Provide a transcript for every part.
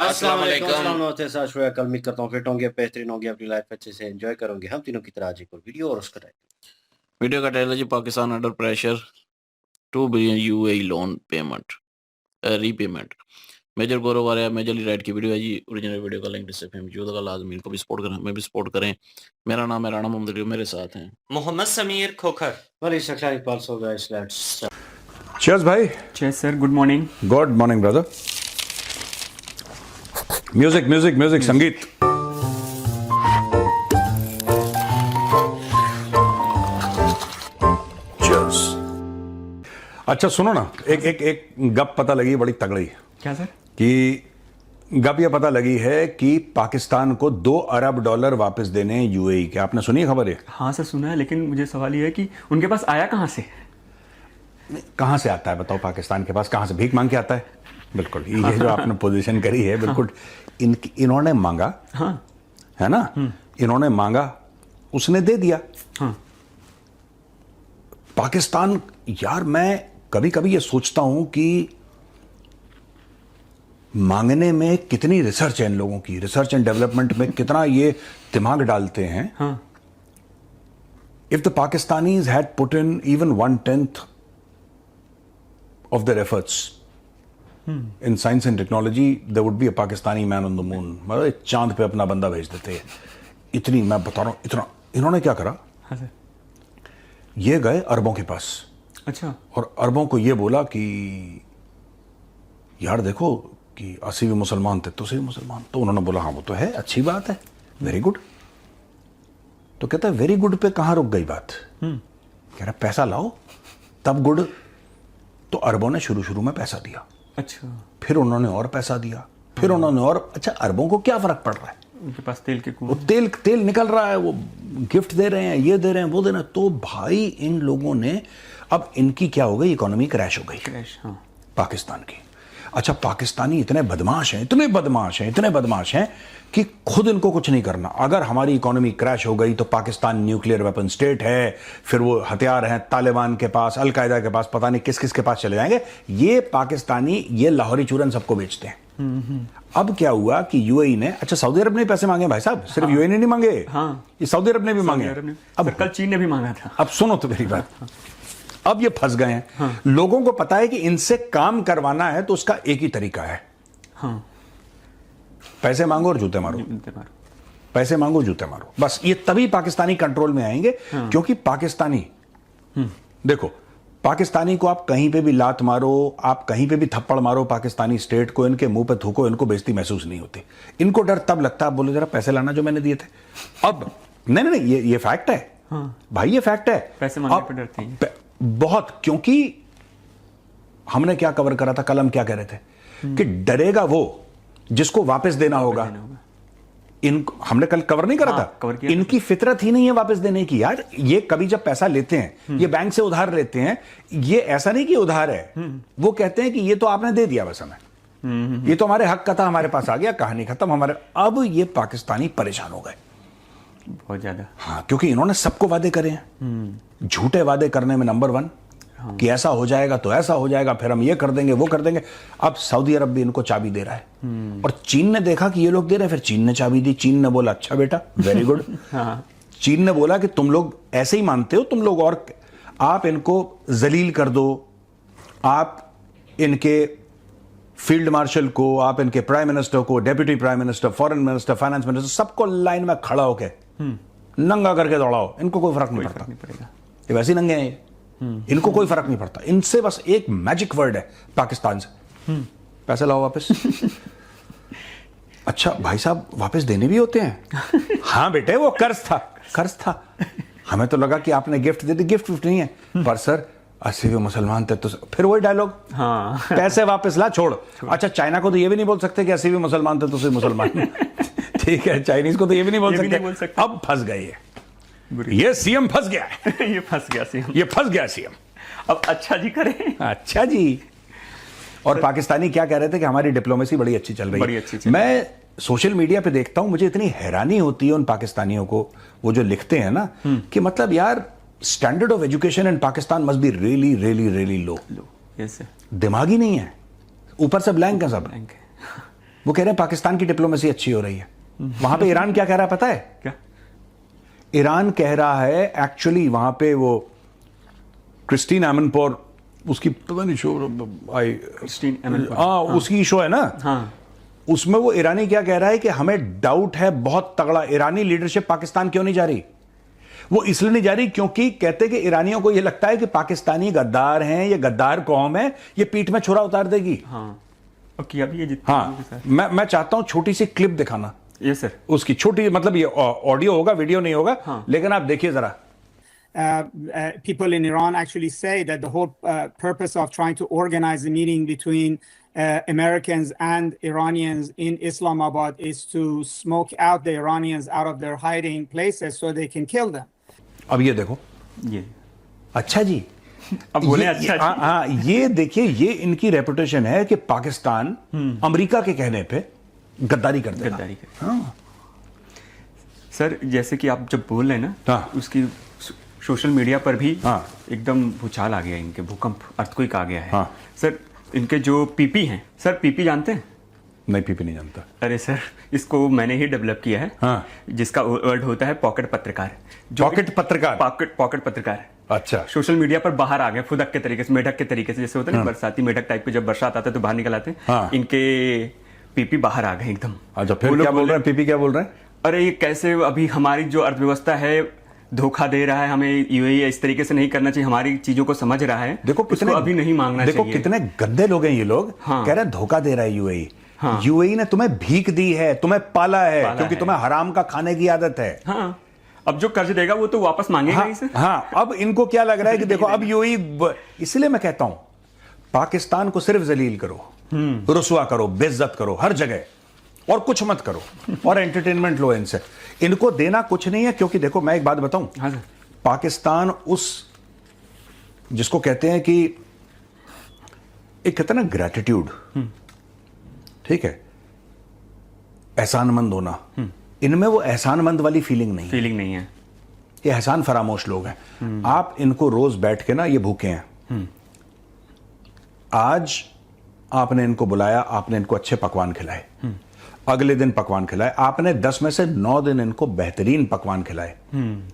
अस्सलाम वालेकुम। कल उम्मीद करता हूँ फिट होंगे, बेहतरीन होंगे, अपनी लाइफ अच्छे से एंजॉय करोगे। हम तीनों की तरह आज एक और वीडियो और उसका वीडियो का टाइटल जी Pakistan under pressure 2 billion UAE loan payment repayment major Gaurav वाले मेजरली राइट की वीडियो है जी। ओरिजिनल वीडियो का लिंक डिस्क्रिप्शन में मौजूद है। लाजमी इनको भी सपोर्ट करें, मैं भी सपोर्ट करें। मेरा नाम है राणा मोहम्मद, मेरे साथ हैं मोहम्मद समीर खोखर। वाली सकला Iqbal so guys, let's Cheers भाई। Cheers sir, good morning. Good morning brother. Music संगीत। Cheers. अच्छा सुनो ना, एक गप पता लगी बड़ी तगड़ी। क्या सर? कि गप ये पता लगी है कि पाकिस्तान को $2 अरब वापस देने यूएई के। आपने सुनी है खबर है? हाँ सर सुना है, लेकिन मुझे सवाल ये है कि उनके पास आया कहाँ से? कहां से आता है बताओ? पाकिस्तान के पास कहां से भीख मांग के आता है? बिल्कुल, ये जो आपने पोजीशन करी है बिल्कुल। इन्होंने मांगा, हाँ है ना, इन्होंने मांगा, उसने दे दिया। हाँ पाकिस्तान, यार मैं कभी कभी ये सोचता हूं कि मांगने में कितनी रिसर्च है इन लोगों की, रिसर्च एंड डेवलपमेंट में कितना ये दिमाग डालते हैं। हाँ if the Pakistanis had put in even 1/10 of their efforts in science and technology, there would be a Pakistani man on the moon. मतलब चांद पे अपना बंदा भेज देते हैं। इतनी, मैं बता रहा हूँ, इतना इन्होंने क्या करा, हाँ सर। ये गए अरबों के पास। अच्छा। और अरबों को ये बोला कि यार देखो कि 80 भी मुसलमान थे तो सही मुसलमान। तो उन्होंने बोला हाँ वो तो है, अच्छी बात है, वेरी गुड। तो कहता है वेरी गुड पे कहाँ रुक गई बात? कह रहा पैसा लाओ तब गुड। तो अरबों ने शुरू में पैसा दिया। अच्छा। फिर उन्होंने और पैसा दिया, फिर उन्होंने और। अच्छा, अरबों को क्या फर्क पड़ रहा है? उनके पास तेल के कुएं, वो तेल निकल रहा है, वो गिफ्ट दे रहे हैं, ये दे रहे हैं, वो दे रहे हैं। तो भाई इन लोगों ने, अब इनकी क्या हो गई, इकोनॉमी क्रैश हो गई क्रैश। हाँ पाकिस्तान की। अच्छा, पाकिस्तानी इतने बदमाश हैं कि खुद इनको कुछ नहीं करना। अगर हमारी इकोनॉमी क्रैश हो गई तो पाकिस्तान न्यूक्लियर वेपन स्टेट है, फिर वो हथियार हैं तालिबान के पास, अलकायदा के पास, पता नहीं किस किस के पास चले जाएंगे। ये पाकिस्तानी ये लाहौरी चूरन सबको बेचते हैं। अब क्या हुआ कि यूएई ने, अच्छा सऊदी अरब ने पैसे मांगे भाई साहब, सिर्फ यूएई ने नहीं मांगे। हाँ, ये सऊदी अरब ने भी मांगे। अब कल चीन ने भी मांगा था। अब सुनो तो मेरी बात, अब ये फंस गए हैं। हाँ। लोगों को पता है कि इनसे काम करवाना है तो उसका एक ही तरीका है। हाँ। पैसे मांगो और जूते मारो, पैसे मांगो जूते मारो, बस। ये तभी पाकिस्तानी कंट्रोल में आएंगे। हाँ। क्योंकि पाकिस्तानी, देखो, पाकिस्तानी को आप कहीं पे भी लात मारो, आप कहीं पे भी थप्पड़ मारो, पाकिस्तानी स्टेट को, इनके मुंह पे थूको, इनको बेइज्जती महसूस नहीं होती। इनको डर तब लगता है, आप बोलो जरा पैसे लाना जो मैंने दिए थे। अब नहीं, ये फैक्ट है। हाँ। भाई ये फैक्ट है। पैसे मांगने पे डरते हैं बहुत, क्योंकि हमने क्या कवर करा था कल, हम क्या कह रहे थे कि डरेगा वो जिसको वापस देना होगा। हमने कल कवर नहीं करा था। इनकी फितरत ही नहीं है वापस देने की। यार ये कभी जब पैसा लेते हैं, ये बैंक से उधार लेते हैं, ये ऐसा नहीं कि उधार है, वो कहते हैं कि ये तो आपने दे दिया बस हमें, ये तो हमारे हक का था, हमारे पास आ गया, कहानी खत्म हमारे। अब ये पाकिस्तानी परेशान हो गए बहुत ज्यादा। हाँ, क्योंकि इन्होंने सबको वादे करे हैं, झूठे वादे करने में नंबर 1। हाँ। कि ऐसा हो जाएगा तो ऐसा हो जाएगा, फिर हम ये कर देंगे, वो कर देंगे। अब सऊदी अरब भी इनको चाबी दे रहा है। और चीन ने देखा कि ये लोग दे रहे हैं, फिर चीन ने चाबी दी। चीन ने बोला अच्छा बेटा, वेरी गुड। हाँ। चीन ने बोला कि तुम लोग ऐसे ही मानते हो, तुम लोग और आप इनको जलील कर दो, आप इनके फील्ड मार्शल को, आप इनके प्राइम मिनिस्टर को, deputy prime minister, foreign minister, finance minister, सबको लाइन में खड़ा होकर नंगा करके दौड़ाओ, इनको कोई फर्क नहीं पड़ता। ये वैसे ही नंगे हैं ये, इनको कोई फर्क नहीं पड़ता। इनसे बस एक मैजिक वर्ड है पाकिस्तान से, पैसे लाओ वापस। अच्छा भाई साहब, वापस देने भी होते हैं? हाँ बेटे, वो कर्ज था। हमें तो लगा कि आपने गिफ्ट दे दी, गिफ्ट नहीं है। पर सर 80 भी मुसलमान थे तो फिर वही डायलॉग। हाँ। पैसे वापस ला, छोड़। अच्छा, चाइना को तो ये भी नहीं बोल सकते कि 80 भी मुसलमान थे तो सिर्फ मुसलमान। ठीक है, चाइनीज को तो ये भी नहीं बोल सकते। अब फंस गए ये सीएम फंस गया है। ये फंस गया सीएम। अब अच्छा जी करें। अच्छा जी। और पाकिस्तानी क्या कह रहे थे कि हमारी डिप्लोमेसी बड़ी अच्छी चल रही है। मैं सोशल मीडिया पे देखता हूं, मुझे इतनी हैरानी होती है उन पाकिस्तानियों को, वो जो लिखते हैं ना कि मतलब यार standard of education in Pakistan must be really really really low. Yes, दिमाग ही नहीं है, ऊपर से ब्लैंक है सब। वो कह रहे हैं पाकिस्तान की डिप्लोमेसी अच्छी हो रही है। वहां पे ईरान क्या कह रहा है पता है? क्या? ईरान कह रहा है एक्चुअली वहां पे वो क्रिस्टीन एमनपोर, उसकी पता नहीं शो आई, क्रिस्टीन एमनपोर, हाँ उसकी शो है ना, हाँ, उसमें वो ईरानी क्या कह रहा है कि हमें डाउट है बहुत तगड़ा, ईरानी लीडरशिप पाकिस्तान क्यों नहीं जा रही? वो इसलिए नहीं जा रही क्योंकि कहते कि ईरानियों को ये लगता है कि पाकिस्तानी गद्दार हैं, ये गद्दार कौम है, ये पीठ में छुरा उतार देगी। हाँ, और किया भी ये जितने लोगों के हाँ, साथ। मैं चाहता हूं छोटी सी क्लिप दिखाना, ये सर, उसकी छोटी, मतलब ये ऑडियो होगा, वीडियो नहीं होगा, हाँ। लेकिन आप देखिए जरा। People in Iran actually say that the whole purpose of trying to organize a meeting between Americans and Iranians in Islamabad is to smoke out the Iranians out of their hiding places so they can kill them. अब ये देखो, ये अच्छा जी, अब बोले ये- अच्छा हाँ हाँ, ये देखिए, ये इनकी रेपुटेशन है कि पाकिस्तान अमेरिका के कहने पे गद्दारी कर देगा। गद्दारी कर। हाँ, सर जैसे कि आप जब बोल रहे हैं ना, हाँ। उसकी सोशल मीडिया पर भी हाँ। एकदम भूचाल आ गया, इनके भूकंप, अर्थक्वेक आ गया है। हाँ। सर इनके जो पीपी हैं, सर पीपी जानते हैं? नहीं, पीपी नहीं जानता। अरे सर, इसको मैंने ही डेवलप किया है, हाँ। जिसका वर्ड होता है पॉकेट पत्रकार। जो पॉकेट पत्रकार? पॉकेट पत्रकार अच्छा, सोशल मीडिया पर बाहर आ गया फुदक के तरीके से, मेढक के तरीके से, जैसे होता है ना बरसाती मेढक टाइप के, जब बरसात आता है तो बाहर निकल आते हैं। हाँ। इनके पीपी बाहर आ गए एकदम। अच्छा, वो फिर लोग क्या बोल बोले, रहे हैं? पीपी क्या बोल रहे हैं? अरे ये कैसे अभी हमारी जो अर्थव्यवस्था है धोखा दे रहा है हमें, यूएई इस तरीके से नहीं करना चाहिए, हमारी चीजों को समझ रहा है, देखो कितने, इसको अभी नहीं मांगना देखो चाहिए। कितने गंदे लोग हैं ये लोग। हाँ। कह रहे हैं धोखा दे रहा है यूएई। हाँ। यूएई ने तुम्हें भीख दी है, तुम्हें पाला है, क्योंकि है। तुम्हें हराम का खाने की आदत है। हाँ, अब जो कर्ज देगा वो तो वापस मांगेगा ही सर। हाँ, अब इनको क्या लग रहा है कि देखो अब यूएई, इसलिए मैं कहता हूं पाकिस्तान को सिर्फ जलील करो, रुसवा करो, बेइज्जत करो हर जगह, और कुछ मत करो, और एंटरटेनमेंट लो इनसे। इनको देना कुछ नहीं है, क्योंकि देखो मैं एक बात बताऊं, हाँ सर, पाकिस्तान उस जिसको कहते हैं कि एक कहते हैं ना ग्रैटिट्यूड, ठीक है, एहसानमंद होना, इनमें वो एहसानमंद वाली फीलिंग नहीं है। फीलिंग नहीं है। ये एहसान फरामोश लोग हैं। आप इनको रोज बैठ के ना, ये भूखे हैं, आज आपने इनको बुलाया, आपने इनको अच्छे पकवान खिलाए, अगले दिन पकवान खिलाए, आपने 10 में से 9 दिन इनको बेहतरीन पकवान खिलाए।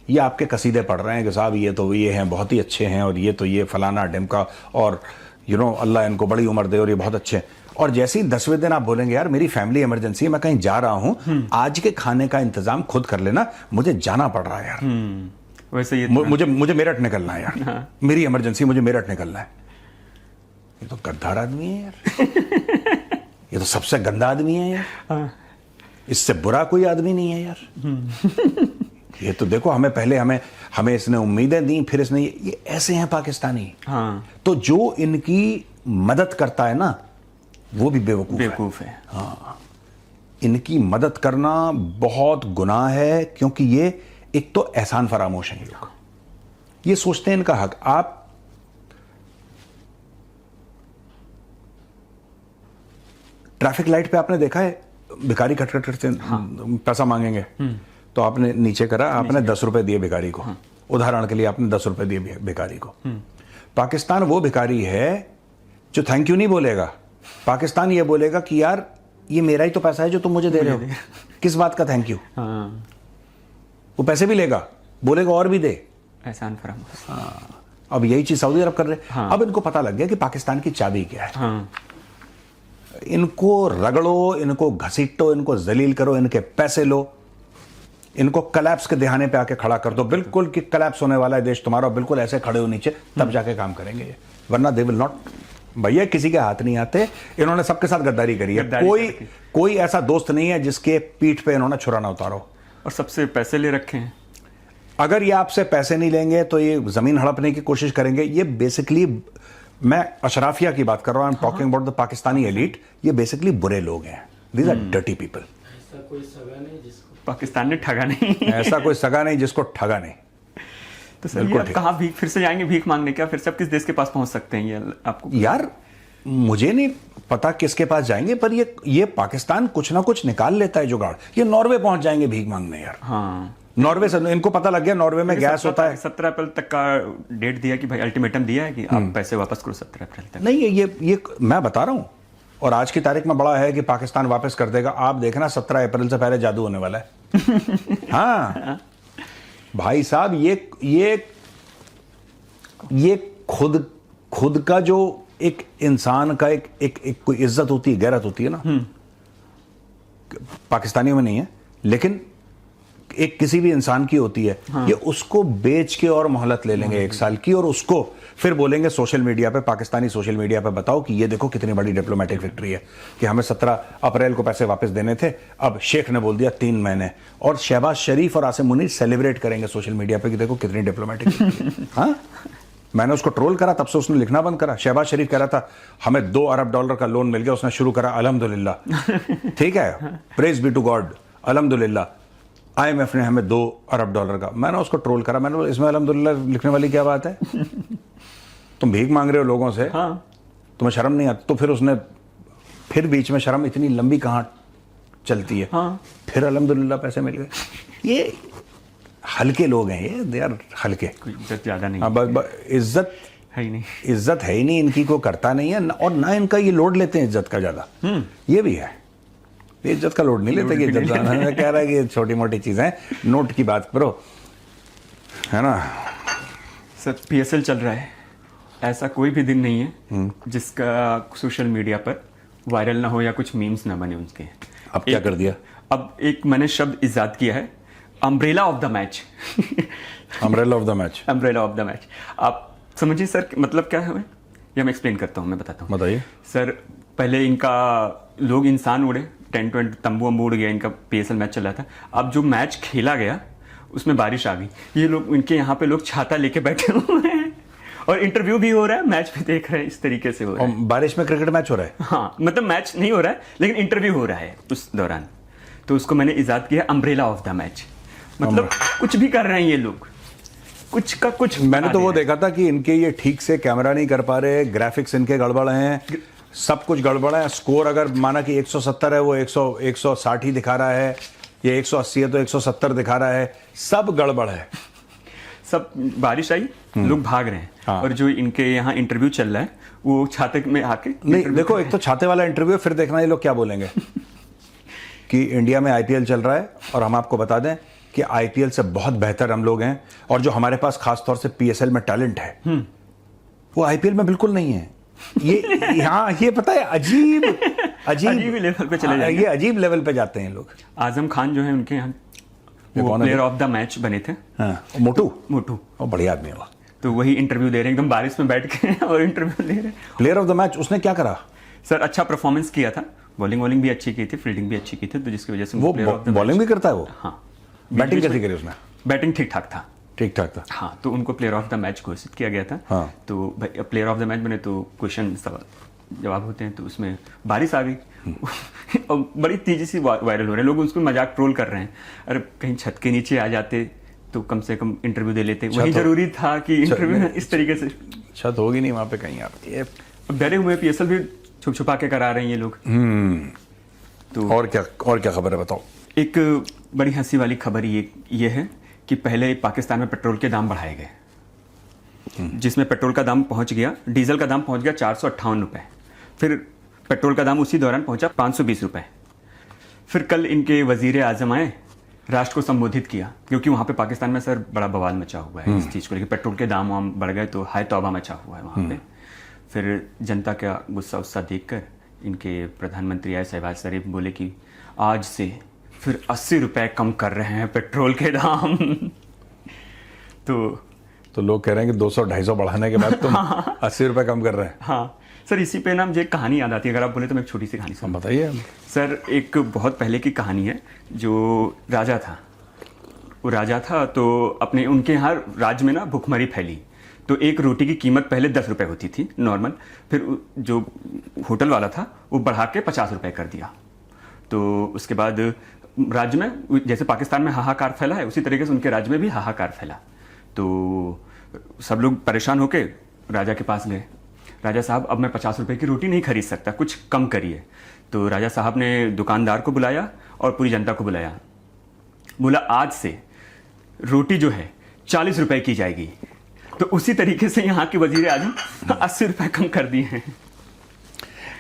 ये आपके कसीदे पढ़ रहे हैं कि साहब ये तो ये हैं, बहुत ही अच्छे हैं, और ये तो ये फलाना ढिमका, और अल्लाह इनको बड़ी उम्र दे, और ये बहुत अच्छे हैं। और जैसे ही 10वें दिन आप बोलेंगे यार मेरी फैमिली इमरजेंसी है, मैं कहीं जा रहा हूं, आज के खाने का इंतजाम खुद कर लेना, मुझे जाना पड़ रहा है यार, वैसे ये मुझे मेरठ निकलना है यार, मेरी इमरजेंसी, मुझे मेरठ निकलना है। ये तो गद्दार आदमी है यार, ये तो सबसे गंदा आदमी है यार, इससे बुरा कोई आदमी नहीं है यार। ये तो देखो, हमें इसने उम्मीदें दी, फिर इसने ये ऐसे हैं पाकिस्तानी। हाँ, तो जो इनकी मदद करता है ना, वो भी बेवकूफ है। हाँ, इनकी मदद करना बहुत गुनाह है, क्योंकि ये एक तो एहसान फरामोश है, ये लोग ये सोचते हैं इनका हक। आप ट्रैफिक लाइट पे आपने देखा है भिखारी खटखट से पैसा मांगेंगे, तो आपने नीचे करा, आपने 10 रुपए दिए भिखारी को, उदाहरण के लिए आपने 10 रुपए दिए भिखारी को। पाकिस्तान वो भिखारी है जो थैंक यू नहीं बोलेगा, पाकिस्तान ये बोलेगा कि यार ये मेरा ही तो पैसा है जो तुम मुझे दे रहे हो, किस बात का थैंक यू। हाँ, वो पैसे भी लेगा, बोलेगा और भी दे। एहसान फरामोश। हाँ, अब यही चीज सऊदी अरब कर रहे हैं। हाँ। अब इनको पता लग गया कि पाकिस्तान की चाबी क्या है। हाँ, इनको रगड़ो, इनको घसीटो, इनको जलील करो, इनके पैसे लो, इनको कलैप्स के दहाने पे आके खड़ा कर दो, बिल्कुल कि कलैप्स होने वाला है देश तुम्हारा, बिल्कुल ऐसे खड़े हो नीचे, तब जाके काम करेंगे ये, वरना दे विल नॉट। भैया किसी के हाथ नहीं आते, इन्होंने सबके साथ गद्दारी करी है, कोई ऐसा दोस्त नहीं है जिसके पीठ पे इन्होंने छुरा ना उतारो, और सबसे पैसे ले रखे हैं। अगर ये आपसे पैसे नहीं लेंगे तो ये जमीन हड़पने की कोशिश करेंगे। ये बेसिकली, मैं अशराफिया की बात कर रहा हूं, I am talking about the Pakistani elite, ये बेसिकली बुरे लोग हैं, these are dirty people. Pakistan ने ठगा नहीं। ऐसा कोई सगा नहीं जिसको ठगा नहीं। तो सर ये अब कहाँ भीख, फिर से जाएंगे भीख मांगने क्या? फिर से अब किस देश के पास पहुंच सकते हैं ये आपको? यार मुझे नहीं पता किसके पास जाएंगे, पर ये पाकिस्तान कुछ ना कुछ निकाल लेता है जुगाड़। ये नॉर्वे पहुंच जाएंगे भीख मांगने यार। हाँ, नॉर्वे से इनको पता लग गया नॉर्वे में गैस होता है। 17 अप्रैल तक का डेट दिया कि भाई, अल्टीमेटम दिया है कि आप पैसे वापस करो 17 अप्रैल तक। नहीं, ये मैं बता रहा हूं, और आज की तारीख में बड़ा है कि पाकिस्तान वापस कर देगा। आप देखना 17 अप्रैल से पहले जादू होने वाला है। हाँ भाई साहब, ये खुद का जो एक इंसान का एक कोई इज्जत होती है, गैरत होती है ना, पाकिस्तानियों में नहीं है लेकिन एक किसी भी इंसान की होती है। हाँ। ये उसको बेच के और मोहलत ले लेंगे 1 साल की, और उसको फिर बोलेंगे सोशल मीडिया पे, पाकिस्तानी सोशल मीडिया पे, बताओ कि ये देखो कितनी बड़ी डिप्लोमेटिक विक्ट्री है कि हमें 17 अप्रैल को पैसे वापस देने थे, अब शेख ने बोल दिया 3 महीने। और शहबाज शरीफ और आसिम मुनीर सेलिब्रेट करेंगे सोशल मीडिया पे कि देखो कितनी डिप्लोमेटिक। हाँ, मैंने उसको ट्रोल करा, तब से उसने लिखना बंद करा। शहबाज शरीफ कह रहा था हमें $2 अरब का लोन मिल गया, उसने शुरू करा अल्हम्दुलिल्लाह। ठीक है, प्रेज बी टू गॉड, अल्हम्दुलिल्लाह। IMF ने हमें $2 अरब का, मैंने उसको ट्रोल करा, मैंने बोला इसमें अल्हम्दुलिल्लाह लिखने वाली क्या बात है? तुम भीख मांग रहे हो लोगों से। हाँ। तुम्हें शर्म नहीं आती? तो फिर उसने फिर बीच में शर्म इतनी लंबी कहाँ चलती है। हाँ। फिर अल्हम्दुलिल्लाह पैसे मिल गए। ये हल्के लोग हैं, ये दे आर हल्के, इज्जत ज्यादा नहीं। हाँ, इज्जत है ही नहीं, इज्जत है ही नहीं इनकी, को करता नहीं है, और ना इनका ये लोड लेते हैं इज्जत का ज्यादा। ये भी है, इज्जत का लोड नहीं लेते कि इज्जत कह रहा है कि छोटी मोटी चीजें, नोट की बात करो, है ना। सर PSL चल रहा है, ऐसा कोई भी दिन नहीं है जिसका सोशल मीडिया पर वायरल ना हो या कुछ मीम्स ना बने उसके। अब क्या कर दिया? अब एक मैंने शब्द इजाद किया है, umbrella of the match. Umbrella of the match, umbrella of the match. आप समझिए सर, मतलब क्या है, या मैं एक्सप्लेन करता हूँ, मैं बताता हूँ। बताइए सर। पहले इनका लोग इंसान उड़े, टेंट वेंट तंबू वंबू उड़ गया, इनका PSL मैच चल रहा था। अब जो मैच खेला गया उसमें बारिश आ गई, ये लोग, इनके यहाँ पे लोग छाता लेके बैठे हुए हैं और इंटरव्यू भी हो रहा है, मैच भी देख रहे हैं, इस तरीके से हो रहा है। बारिश में क्रिकेट मैच हो रहा है? हाँ, मतलब मैच नहीं हो रहा है लेकिन इंटरव्यू हो रहा है उस दौरान, तो उसको मैंने इजाद किया अम्ब्रेला ऑफ द मैच। मतलब कुछ भी कर रहे हैं ये लोग, कुछ का कुछ। मैंने तो वो देखा था कि इनके ये ठीक से कैमरा नहीं कर पा रहे, ग्राफिक्स इनके गड़बड़ हैं, सब कुछ गड़बड़ है। स्कोर अगर माना कि 170 है, वो 160 ही दिखा रहा है, ये 180 है तो 170 दिखा रहा है, सब गड़बड़ है। सब बारिश आई, लोग भाग रहे हैं। हाँ। और जो इनके यहाँ इंटरव्यू चल रहा है वो छाते में आके नहीं, देखो एक तो छाते वाला इंटरव्यू, फिर देखना ये लोग क्या बोलेंगे कि इंडिया में IPL चल रहा है और हम आपको बता दें कि IPL से बहुत बेहतर हम लोग हैं, और जो हमारे पास खास तौर से PSL में टैलेंट है वो IPL में बिल्कुल नहीं है। ये पता है, अजीब लेवल पे चले जाएंगे, ये अजीब लेवल पे जाते हैं लोग। आजम खान जो है उनके यहाँ वो प्लेयर ऑफ द मैच बने थे। हाँ, मोटू वो बढ़िया आदमी है, तो वही इंटरव्यू दे रहे हैं, एकदम बारिश में बैठ के और इंटरव्यू ले रहे हैं। प्लेयर ऑफ द मैच उसने क्या करा? सर अच्छा परफॉर्मेंस किया था, बॉलिंग भी अच्छी की थी, फील्डिंग भी अच्छी की थी, तो जिसकी वजह से वो बॉलिंग भी करता है वो। हाँ, बैटिंग कैसी करी उसने? बैटिंग ठीक ठाक था। हाँ, तो उनको प्लेयर ऑफ द मैच घोषित किया गया था। हाँ। तो प्लेयर ऑफ द मैच बने तो क्वेश्चन जवाब होते हैं, तो उसमें बारिश आ गई और बड़ी तेजी से वायरल हो रहे हैं लोग, उसको मजाक ट्रोल कर रहे हैं। अरे कहीं छत के नीचे आ जाते तो कम से कम इंटरव्यू दे लेते, वही जरूरी था कि इंटरव्यू इस तरीके से। छत होगी नहीं वहां पे कहीं यार, ये डरे हुए PSL भी छुप छुपा के करा रहे हैं ये लोग। तो और क्या खबर है, बताओ। एक बड़ी हंसी वाली खबर ये है कि पहले पाकिस्तान में पेट्रोल के दाम बढ़ाए गए, जिसमें पेट्रोल का दाम पहुंच गया, डीजल का दाम पहुंच गया 458 रुपए, फिर पेट्रोल का दाम उसी दौरान पहुंचा 520 रुपए। फिर कल इनके वजीर आजम आए, राष्ट्र को संबोधित किया, क्योंकि वहां पे पाकिस्तान में सर बड़ा बवाल मचा हुआ है इस चीज को लेकर, पेट्रोल के दाम वहां बढ़ गए तो हाय तौबा मचा हुआ है वहां पे। फिर जनता का गुस्सा देखकर इनके प्रधानमंत्री आए शहबाज शरीफ, बोले कि आज से फिर 80 रुपए कम कर रहे हैं पेट्रोल के दाम। तो लोग कह रहे हैं कि 200-250 बढ़ाने के बाद तुम 80 रुपए कम कर रहे हैं। हाँ सर, इसी पे ना मुझे एक कहानी याद आती है, अगर आप बोले तो मैं एक छोटी सी कहानी सुन। बताइए सर। एक बहुत पहले की कहानी है, जो राजा था, वो राजा था तो अपने उनके यहाँ राज्य में ना भुखमरी फैली, तो एक रोटी की कीमत पहले 10 रुपए होती थी नॉर्मल, फिर जो होटल वाला था वो बढ़ा के 50 रुपए कर दिया। तो उसके बाद राज्य में, जैसे पाकिस्तान में हाहाकार फैला है, उसी तरीके से उनके राज्य में भी हाहाकार फैला। तो सब लोग परेशान होके राजा के पास गए, राजा साहब अब मैं 50 रुपए की रोटी नहीं खरीद सकता, कुछ कम करिए। तो राजा साहब ने दुकानदार को बुलाया और पूरी जनता को बुलाया, बोला आज से रोटी जो है 40 रुपए की जाएगी। तो उसी तरीके से यहाँ के वजीर आजम 80 रुपए कम कर दिए हैं।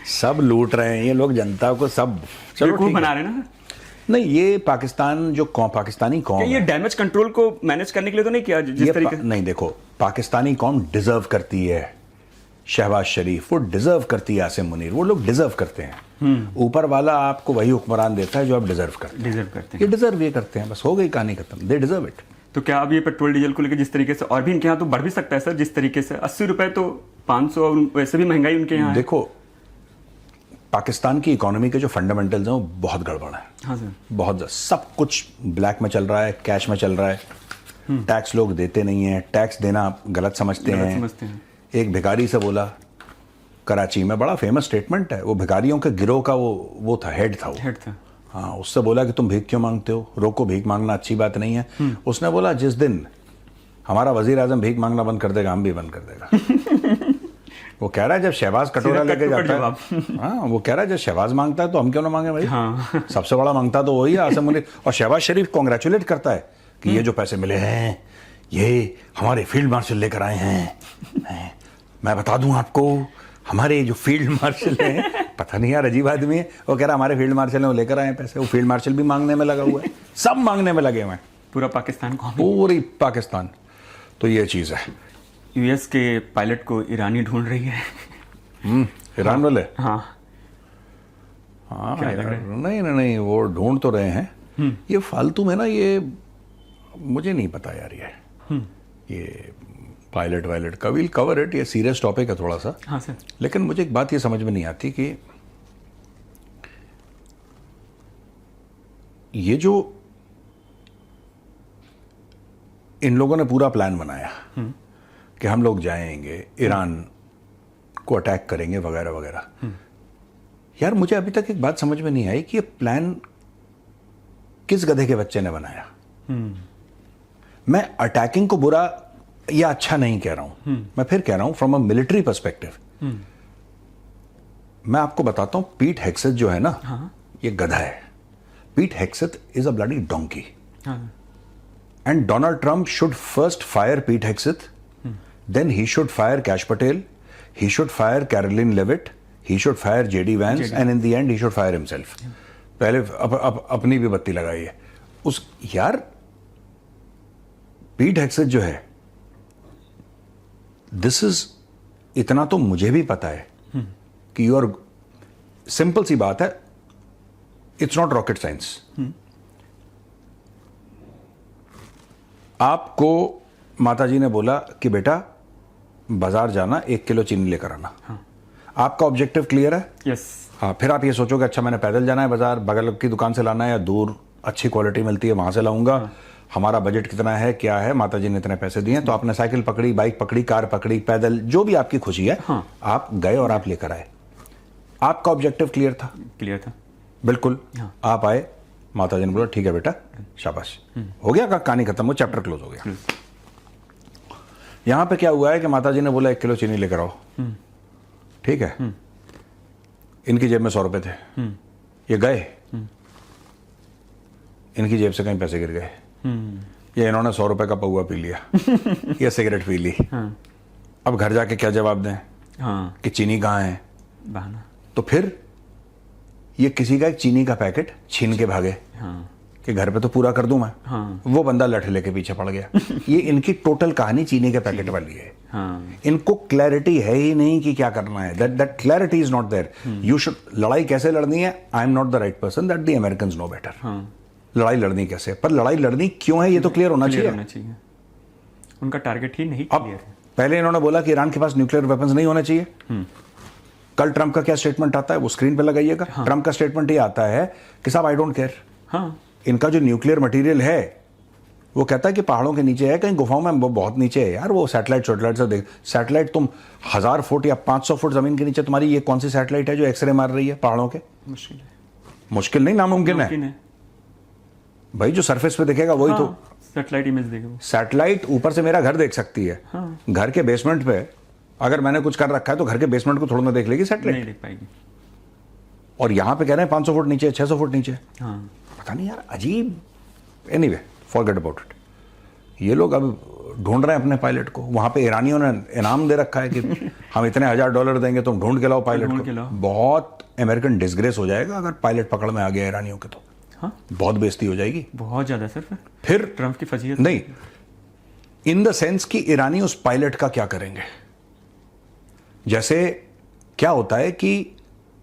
सब लूट रहे हैं ये लोग जनता को, सब चलो बेवकूफ ठीक बना है। रहे हैं ना। नहीं, ये पाकिस्तान जो पाकिस्तानी कौम क्या ये है, डैमेज कंट्रोल को मैनेज करने के लिए तो नहीं किया जिस ये तरीके नहीं, देखो पाकिस्तानी कौम डिजर्व करती है शहबाज शरीफ, वो डिजर्व करती है आसिम मुनीर, वो लोग डिजर्व करते हैं। ऊपर वाला आपको वही हुक्मरान देता है जो आप डिजर्व करते हैं। डिजर्व करते ये हैं। डिजर्व ये करते हैं, बस हो गई कहानी खत्म, दे डिजर्व इट। तो क्या अब ये पेट्रोल डीजल को लेकर जिस तरीके से, और भी इनके यहाँ तो बढ़ भी सकता है सर, जिस तरीके से 80 रुपए तो 500, वैसे भी महंगाई उनके यहाँ है। देखो पाकिस्तान की इकोनॉमी के जो फंडामेंटल्स हैं वो बहुत गड़बड़ है, हाँ सर। बहुत ज़्यादा। सब कुछ ब्लैक में चल रहा है, कैश में चल रहा है, टैक्स लोग देते नहीं है, टैक्स देना गलत समझते समझते हैं। हैं। एक भिखारी से बोला कराची में, बड़ा फेमस स्टेटमेंट है, वो भिखारियों के गिरोह का वो था, हेड था वो। हेड था। हाँ, उससे बोला कि तुम भीख क्यों मांगते हो, रोको, भीख मांगना अच्छी बात नहीं है। उसने बोला जिस दिन हमारा वजीर आजम भीख मांगना बंद कर देगा, हम भी बंद कर देगा। वो कह रहा है जब शहबाज कटोरा सीधा लेके कट टू कट जाता है, हाँ वो कह रहा है जब शहबाज मांगता है तो हम क्यों ना मांगे भाई। हाँ। सबसे बड़ा मांगता तो वही है आसिम मुनीर। और शहबाज शरीफ कॉन्ग्रेचुलेट करता है कि ये जो पैसे मिले हैं ये हमारे फील्ड मार्शल लेकर आए हैं। मैं बता दूं आपको, हमारे जो फील्ड मार्शल हैं, पता नहीं यार अजीब आदमी है, वो कह रहा हमारे फील्ड मार्शल हैं, वो लेकर आए हैं पैसे। वो फील्ड मार्शल भी मांगने में लगा हुआ है, सब मांगने में लगे हुए हैं, पूरा पाकिस्तान को। पूरी पाकिस्तान। तो ये चीज़ है। यूएस के पायलट को ईरानी ढूंढ रही है। ईरान वाले, हाँ। हाँ क्या लग यार, रहा है? नहीं वो ढूंढ तो रहे हैं। ये फालतू में ना, ये मुझे नहीं पता यार, ये पायलट वायलट का, विल कवर इट, ये सीरियस टॉपिक है थोड़ा सा। हाँ सर। लेकिन मुझे एक बात ये समझ में नहीं आती कि ये जो इन लोगों ने पूरा प्लान बनाया कि हम लोग जाएंगे ईरान को अटैक करेंगे वगैरह वगैरह, यार मुझे अभी तक एक बात समझ में नहीं आई कि ये प्लान किस गधे के बच्चे ने बनाया। मैं अटैकिंग को बुरा या अच्छा नहीं कह रहा हूं, मैं फिर कह रहा हूं फ्रॉम अ मिलिट्री पर्सपेक्टिव। मैं आपको बताता हूं, पीट हेग्सेथ जो है ना, ये गधा है। Pete Hegseth is a bloody donkey, and Donald Trump should first fire Pete Hegseth, then he should fire Kash Patel, he should fire Caroline Levitt, he should fire JD Vance, and in the end he should fire himself. पहले अपनी भी बत्ती लगाई है उस यार। पीट हेग्सेथ जो है, दिस इज, इतना तो मुझे भी पता है कि यू आर, सिंपल सी बात है, इट्स नॉट रॉकेट साइंस। आपको माताजी ने बोला कि बेटा बाजार जाना, 1 किलो चीनी लेकर आना। आपका ऑब्जेक्टिव क्लियर है? यस। हाँ, फिर आप ये सोचोगे अच्छा मैंने पैदल जाना है बाजार, बगल की दुकान से लाना है, या दूर अच्छी क्वालिटी मिलती है वहां से लाऊंगा, हमारा बजट कितना है, क्या है, माताजी ने इतने पैसे दिए, तो आपने साइकिल पकड़ी, बाइक पकड़ी, कार पकड़ी, पैदल, जो भी आपकी खुशी है, आप गए और आप लेकर आए। आपका ऑब्जेक्टिव क्लियर था? क्लियर था बिल्कुल। आप आए, माताजी ने बोला ठीक है बेटा, शाबाश, हो गया, कहानी खत्म, वो चैप्टर क्लोज हो गया। यहां पे क्या हुआ है कि माताजी ने बोला 1 किलो चीनी लेकर आओ, ठीक है, इनकी जेब में 100 रुपए थे, ये गए, इनकी जेब से कहीं पैसे गिर गए, या इन्होंने 100 रुपए का पौआ पी लिया या सिगरेट पी ली। अब घर जाके क्या जवाब दें कि चीनी कहाँ है? बहाना। तो फिर ये किसी का एक चीनी का पैकेट छीन के भागे कि घर पे तो पूरा कर दूं मैं। वो बंदा लठ लेके पीछे पड़ गया। ये इनकी टोटल कहानी चीनी के पैकेट वाली है। इनको क्लैरिटी है ही नहीं कि क्या करना है। That clarity is not there. You should, लड़ाई कैसे लड़नी है, I am not the right person, that the Americans know better. लड़ाई लड़नी कैसे, पर लड़ाई लड़नी क्यों है ये तो क्लियर होना चाहिए। उनका टारगेट ही नहीं अब क्लियर है। पहले इन्होंने बोला कि ईरान के पास न्यूक्लियर वेपन्स नहीं होने चाहिए। कल ट्रंप का क्या स्टेटमेंट आता है वो स्क्रीन पे लगाइएगा। ट्रंप का स्टेटमेंट ये आता है कि साहब आई डोंट केयर, इनका जो न्यूक्लियर मटेरियल है वो कहता है कि पहाड़ों के नीचे है, कहीं गुफाओं में वो बहुत नीचे है। यार वो सैटेलाइट से देख, सैटेलाइट तुम 1000 फुट या 500 फुट जमीन के नीचे, तुम्हारी ये कौन सी सैटेलाइट है जो एक्सरे मार रही है पहाड़ों के? मुश्किल है। मुश्किल नहीं, नामुमकिन है भाई। जो सरफेस पे दिखेगा वही तो सैटेलाइट इमेज देखेगा। सैटेलाइट ऊपर से मेरा घर देख सकती है, घर के बेसमेंट पे अगर मैंने कुछ कर रखा है तो घर के बेसमेंट को थोड़ा ना देख लेगी सैटेलाइट, नहीं देख पाएगी। और यहां पे कह रहे हैं 500 फुट नीचे, 600 फुट नीचे। पता नहीं यार, अजीब। Anyway, forget about it. ये लोग अब ढूंढ रहे हैं अपने पायलट को। वहां पे ईरानियों ने इनाम दे रखा है कि हम इतने $1000 देंगे, तुम ढूंढ के लाओ पायलट ढूंढ के को। लाओ। बहुत अमेरिकन डिसग्रेस हो जाएगा अगर पायलट पकड़ में आ गया ईरानियों के, तो हाँ बहुत बेइज्जती हो जाएगी। बहुत ज़्यादा सर। फिर ट्रम्प की फजीहत नहीं, इन द सेंस कि ईरानी उस पायलट का क्या करेंगे। जैसे क्या होता है कि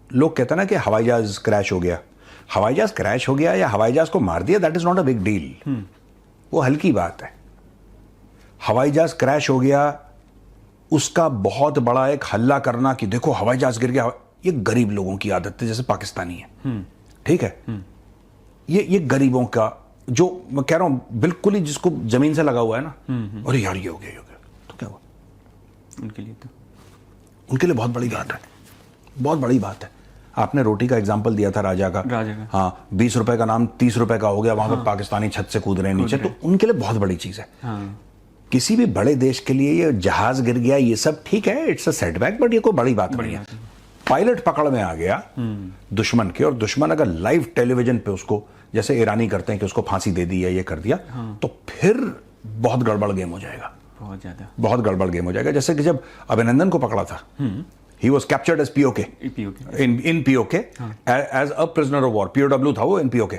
लोग कहते हैं ना कि हवाई जहाज क्रैश हो गया। हवाई जहाज क्रैश हो गया या हवाई जहाज को मार दिया, that is not a big deal, वो हल्की बात है। हवाई जहाज क्रैश हो गया, उसका बहुत बड़ा एक हल्ला करना कि देखो हवाई जहाज गिर गया, ये गरीब लोगों की आदत है, जैसे पाकिस्तानी है, ठीक है। ये गरीबों का, जो मैं कह रहा हूं बिल्कुल ही जिसको जमीन से लगा हुआ है ना, अरे यार ये हो गया तो क्या हुआ, उनके लिए तो उनके लिए बहुत बड़ी बात है, बहुत बड़ी बात है। आपने रोटी का एग्जाम्पल दिया था राजा का। हाँ, 20 रुपए का नाम 30 रुपए का हो गया, वहां पर पाकिस्तानी छत से कूद रहे हैं नीचे, तो उनके लिए बहुत बड़ी चीज है। किसी भी बड़े देश के लिए ये जहाज गिर गया, ये सब ठीक है, इट्स अ सेटबैक, बट ये कोई बड़ी बात नहीं है। पायलट पकड़ में आ गया दुश्मन के, और दुश्मन अगर लाइव टेलीविजन पे उसको, जैसे ईरानी करते हैं कि उसको फांसी दे दी या ये कर दिया, तो फिर बहुत गड़बड़ गेम हो जाएगा, बहुत गड़बड़ गेम हो जाएगा। जैसे कि जब अभिनंदन को पकड़ा था, he was captured as POK in POK as a prisoner of war, POW था वो in POK।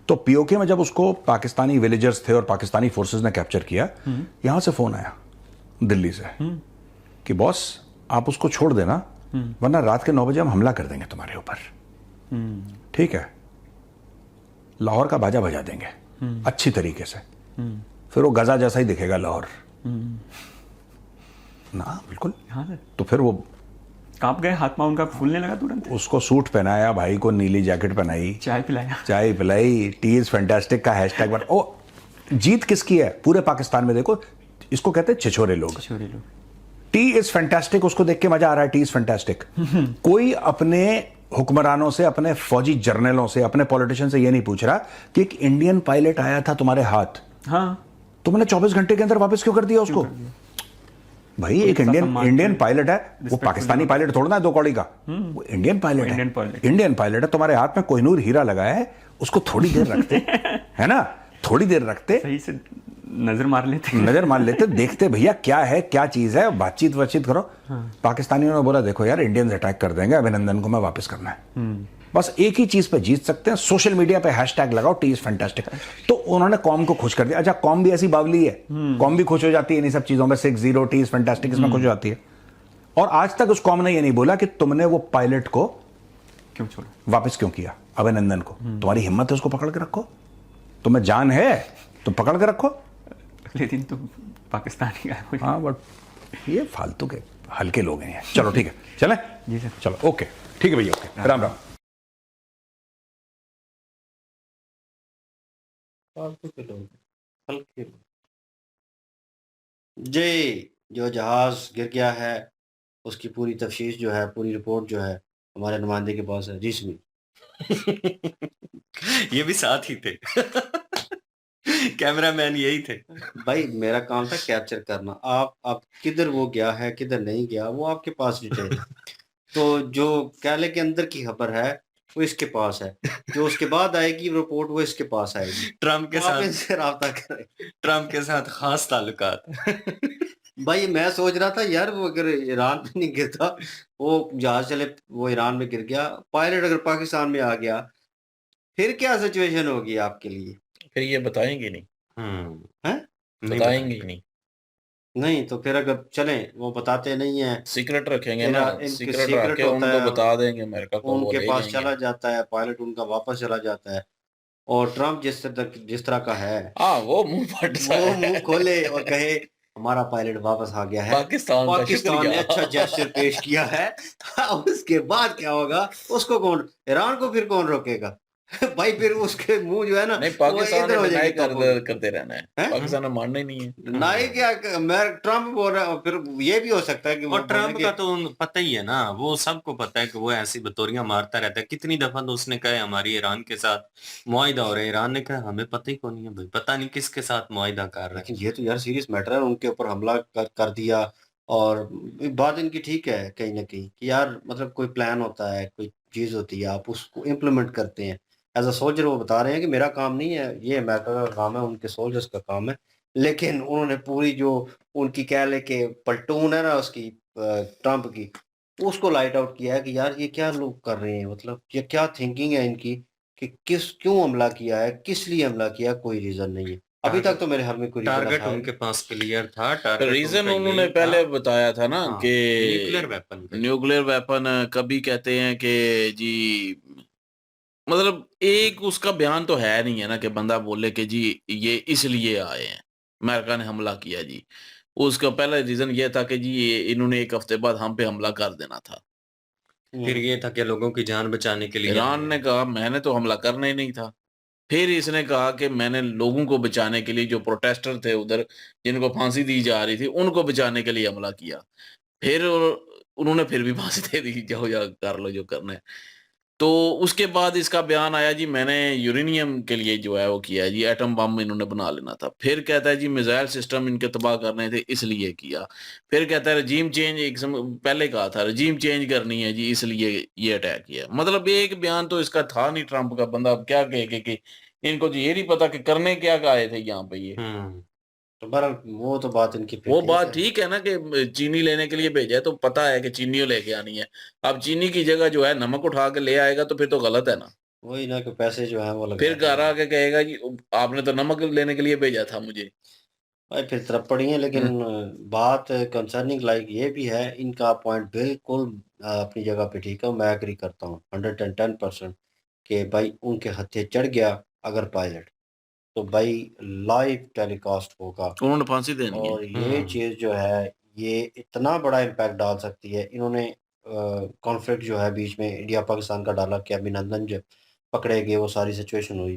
तो POK में जब उसको पाकिस्तानी विलेजर्स थे और पाकिस्तानी फोर्सेस ने कैप्चर किया, यहां से फोन आया दिल्ली से कि बॉस आप उसको छोड़ देना, वरना रात के 9 बजे हम हमला कर देंगे तुम्हारे ऊपर, ठीक है। लाहौर का बाजा बजा देंगे अच्छी तरीके से, फिर वो गजा जैसा ही दिखेगा लाहौर ना, बिल्कुल। तो फिर वो कांप गए, हाथ पांव उनका फूलने लगा तुरंत। उसको सूट पहनाया, भाई को नीली जैकेट पहनाई, चाय पिलाई, टी इज फैंटास्टिक का हैशटैग बन। ओ, जीत किसकी है पूरे पाकिस्तान में? देखो, इसको कहते हैं छिछोरे लोग। टी इज फैंटास्टिक, उसको देख के मजा आ रहा है, टी इज फैंटास्टिक। कोई अपने हुक्मरानों से, अपने फौजी जर्नलों से, अपने पॉलिटिशियन से ये नहीं पूछ रहा कि एक इंडियन पायलट आया था तुम्हारे हाथ, तुमने 24 घंटे के अंदर वापस क्यों कर दिया उसको? भाई एक इंडियन पायलट है, वो पाकिस्तानी पायलट थोड़ा ना 2 कौड़ी का, वो इंडियन पायलट है, तुम्हारे हाथ में कोहिनूर हीरा लगा है, उसको थोड़ी देर रखते है ना, थोड़ी देर रखते, सही से नजर मार लेते, देखते भैया क्या है, क्या चीज है, बातचीत करो। पाकिस्तानियों ने बोला देखो यार इंडियंस अटैक कर देंगे, अभिनंदन को मैं वापस करना है। बस एक ही चीज पे जीत सकते हैं, सोशल मीडिया पे हैशटैग लगाओ टी इज फैंटास्टिक। तो उन्होंने कौम को खुश कर दिया। अच्छा, कौम भी ऐसी बावली है, कौम भी खुश हो जाती है इन सब चीजों में, 6-0 टी इज फैंटास्टिक इसमें खुश हो जाती है। और आज तक उस कौम ने ये नहीं बोला कि तुमने वो पायलट को क्यों छोड़ा, वापस क्यों किया, अभिनंदन को। तुम्हारी हिम्मत है उसको पकड़ के रखो, तुम्हें जान है तो पकड़ के रखो। अगले दिन तो पाकिस्तानी गायब हो जाए। हाँ, बट ये फालतू के हल्के लोग हैं। चलो ठीक है, चलें? जी सर। चलो ओके, ठीक है भैया, ओके, राम राम। फालतू के लोग, हल्के लोग। जी, जो जहाज गिर गया है उसकी पूरी तफ्तीश जो है, पूरी रिपोर्ट जो है हमारे नुमाइंदे के पास है। जी सुनिए। ये भी साथ ही थे। कैमरामैन यही थे। भाई मेरा काम था कैप्चर करना। आप किधर वो गया है, किधर नहीं गया, वो आपके पास डिटेल है। तो जो कैले के अंदर की खबर है वो इसके पास है, जो उसके बाद आएगी रिपोर्ट वो इसके पास आएगी। ट्रम्प के आप साथ इनसे राब्ता करें। ट्रम्प के साथ खास ताल्लुकात। भाई मैं सोच रहा था यार, वो अगर ईरान पे नहीं गिरता, वो जहाज चले, वो ईरान में गिर गया, पायलट अगर पाकिस्तान में आ गया, फिर क्या सिचुएशन होगी आपके लिए? फिर ये बताएंगे नहीं, हैं? बताएंगे ही नहीं, नहीं तो फिर अगर चलें, वो बताते नहीं है, सीक्रेट रखेंगे ना, इनके सीक्रेट सीक्रेट रख के होता उनको है, बता देंगे अमेरिका को, वो उनके ले पास जाएंगे। चला जाता है पायलट, उनका वापस चला जाता है। और ट्रम्प जिस तरह का है, हाँ, वो मुंह फट वो मुंह खोले और कहे हमारा पायलट वापस आ गया है, पाकिस्तान का पाकिस्तान ने शुक्रिया। अच्छा जेस्चर पेश किया है। अब उसके बाद क्या होगा, उसको कौन, ईरान को फिर कौन रोकेगा? भाई फिर उसके मुंह जो है ना, नहीं, वो पाकिस्तान इधर ने हो डिनाई जाएगी। करते रहना है, हैं? पाकिस्तान ने मानना ही नहीं है। ना ही क्या, मैं ट्रम्प बोल रहा हूँ, फिर ये भी हो सकता है कि वो और ट्रम्प बोले का कि तो पता ही है ना, वो सबको पता है कि वो ऐसी बतौरियां मारता रहता है। कितनी दफा तो उसने कहा हमारी ईरान के साथ मुआहिदा हो रहा है, ईरान ने कहा हमें पता ही कौन नहीं है भाई, पता नहीं किसके साथ मुआहिदा कर रहा है। लेकिन ये तो यार सीरियस मैटर है, उनके ऊपर हमला कर दिया। और बात इनकी ठीक है कहीं ना कहीं कि यार मतलब कोई प्लान होता है, कोई चीज़ होती है, आप उसको इम्प्लीमेंट करते हैं। एज अ सोल्जर वो बता रहे हैं कि मेरा काम नहीं है, ये अमेरिका का काम है, उनके सोल्जर्स का काम है लेकिन उन्होंने पूरी जो उनकी कह ले कि पलटून है ना उसकी ट्रंप की, उसको लाइट आउट किया है कि यार ये क्या लोग कर रहे हैं, मतलब ये क्या थिंकिंग है इनकी कि क्यों हमला किया है, किस लिए हमला किया, कोई रीजन नहीं है अभी तक तो मेरे ख्याल में कोई रीजन टारगेट उनके पास क्लियर था। टारगेट रीजन उनका उन्होंने यही पहले था। बताया था ना हाँ, कि न्यूक्लियर वेपन पे। न्यूक्लियर वेपन कभी कहते हैं कि जी, मतलब एक उसका बयान तो है नहीं है ना कि बंदा बोले कि जी ये इसलिए आए हैं, अमेरिका ने हमला किया जी। उसका पहला रीजन ये था कि जी ये इन्होंने एक हफ्ते बाद हम पे हमला कर देना था। फिर ये था कि लोगों की जान बचाने के लिए ईरान आए ने हैं। कहा मैंने तो हमला करना ही नहीं था। फिर इसने कहा कि मैंने लोगों को बचाने के लिए, जो प्रोटेस्टर थे उधर जिनको फांसी दी जा रही थी, उनको बचाने के लिए हमला किया। फिर उन्होंने फिर भी फांसी दे दी, जाओ या कर लो जो करना है। तो उसके बाद इसका बयान आया जी मैंने यूरेनियम के लिए जो है वो किया है जी, एटम बम इन्होंने बना लेना था। फिर कहता है जी मिसाइल सिस्टम इनके तबाह करने थे इसलिए किया। फिर कहता है रजीम चेंज, पहले कहा था रजीम चेंज करनी है जी इसलिए ये अटैक किया। मतलब एक बयान तो इसका था नहीं ट्रंप का, बंदा अब क्या कहे कि इनको तो ये नहीं पता कि करने क्या का आए थे यहाँ पे ये। तो बहरहाल वो तो बात इनकी फिर वो ठीक बात है। ठीक है ना कि चीनी लेने के लिए भेजा है तो पता है कि चीनी लेके आनी है। अब चीनी की जगह जो है नमक उठा के ले आएगा तो फिर तो गलत है ना। वही ना कि पैसे जो है वो लगा फिर घर देंगे आके कहेगा जी आपने तो नमक लेने के लिए भेजा था मुझे। भाई, फिर तरफ पड़ी है। लेकिन बात कंसर्निंग लाइक ये भी है, इनका पॉइंट बिल्कुल अपनी जगह पे ठीक है, मैं एग्री करता हूँ 110% कि भाई उनके हत्थे चढ़ गया अगर पायलट, तो भाई लाइव टेलीकास्ट होगा उन्होंने फांसी देनी है। और ये चीज़ जो है ये इतना बड़ा इम्पैक्ट डाल सकती है। इन्होंने कॉन्फ्लिक्ट जो है बीच में इंडिया पाकिस्तान का डाला कि अभिनंदन जो पकड़े गए, वो सारी सिचुएशन हुई,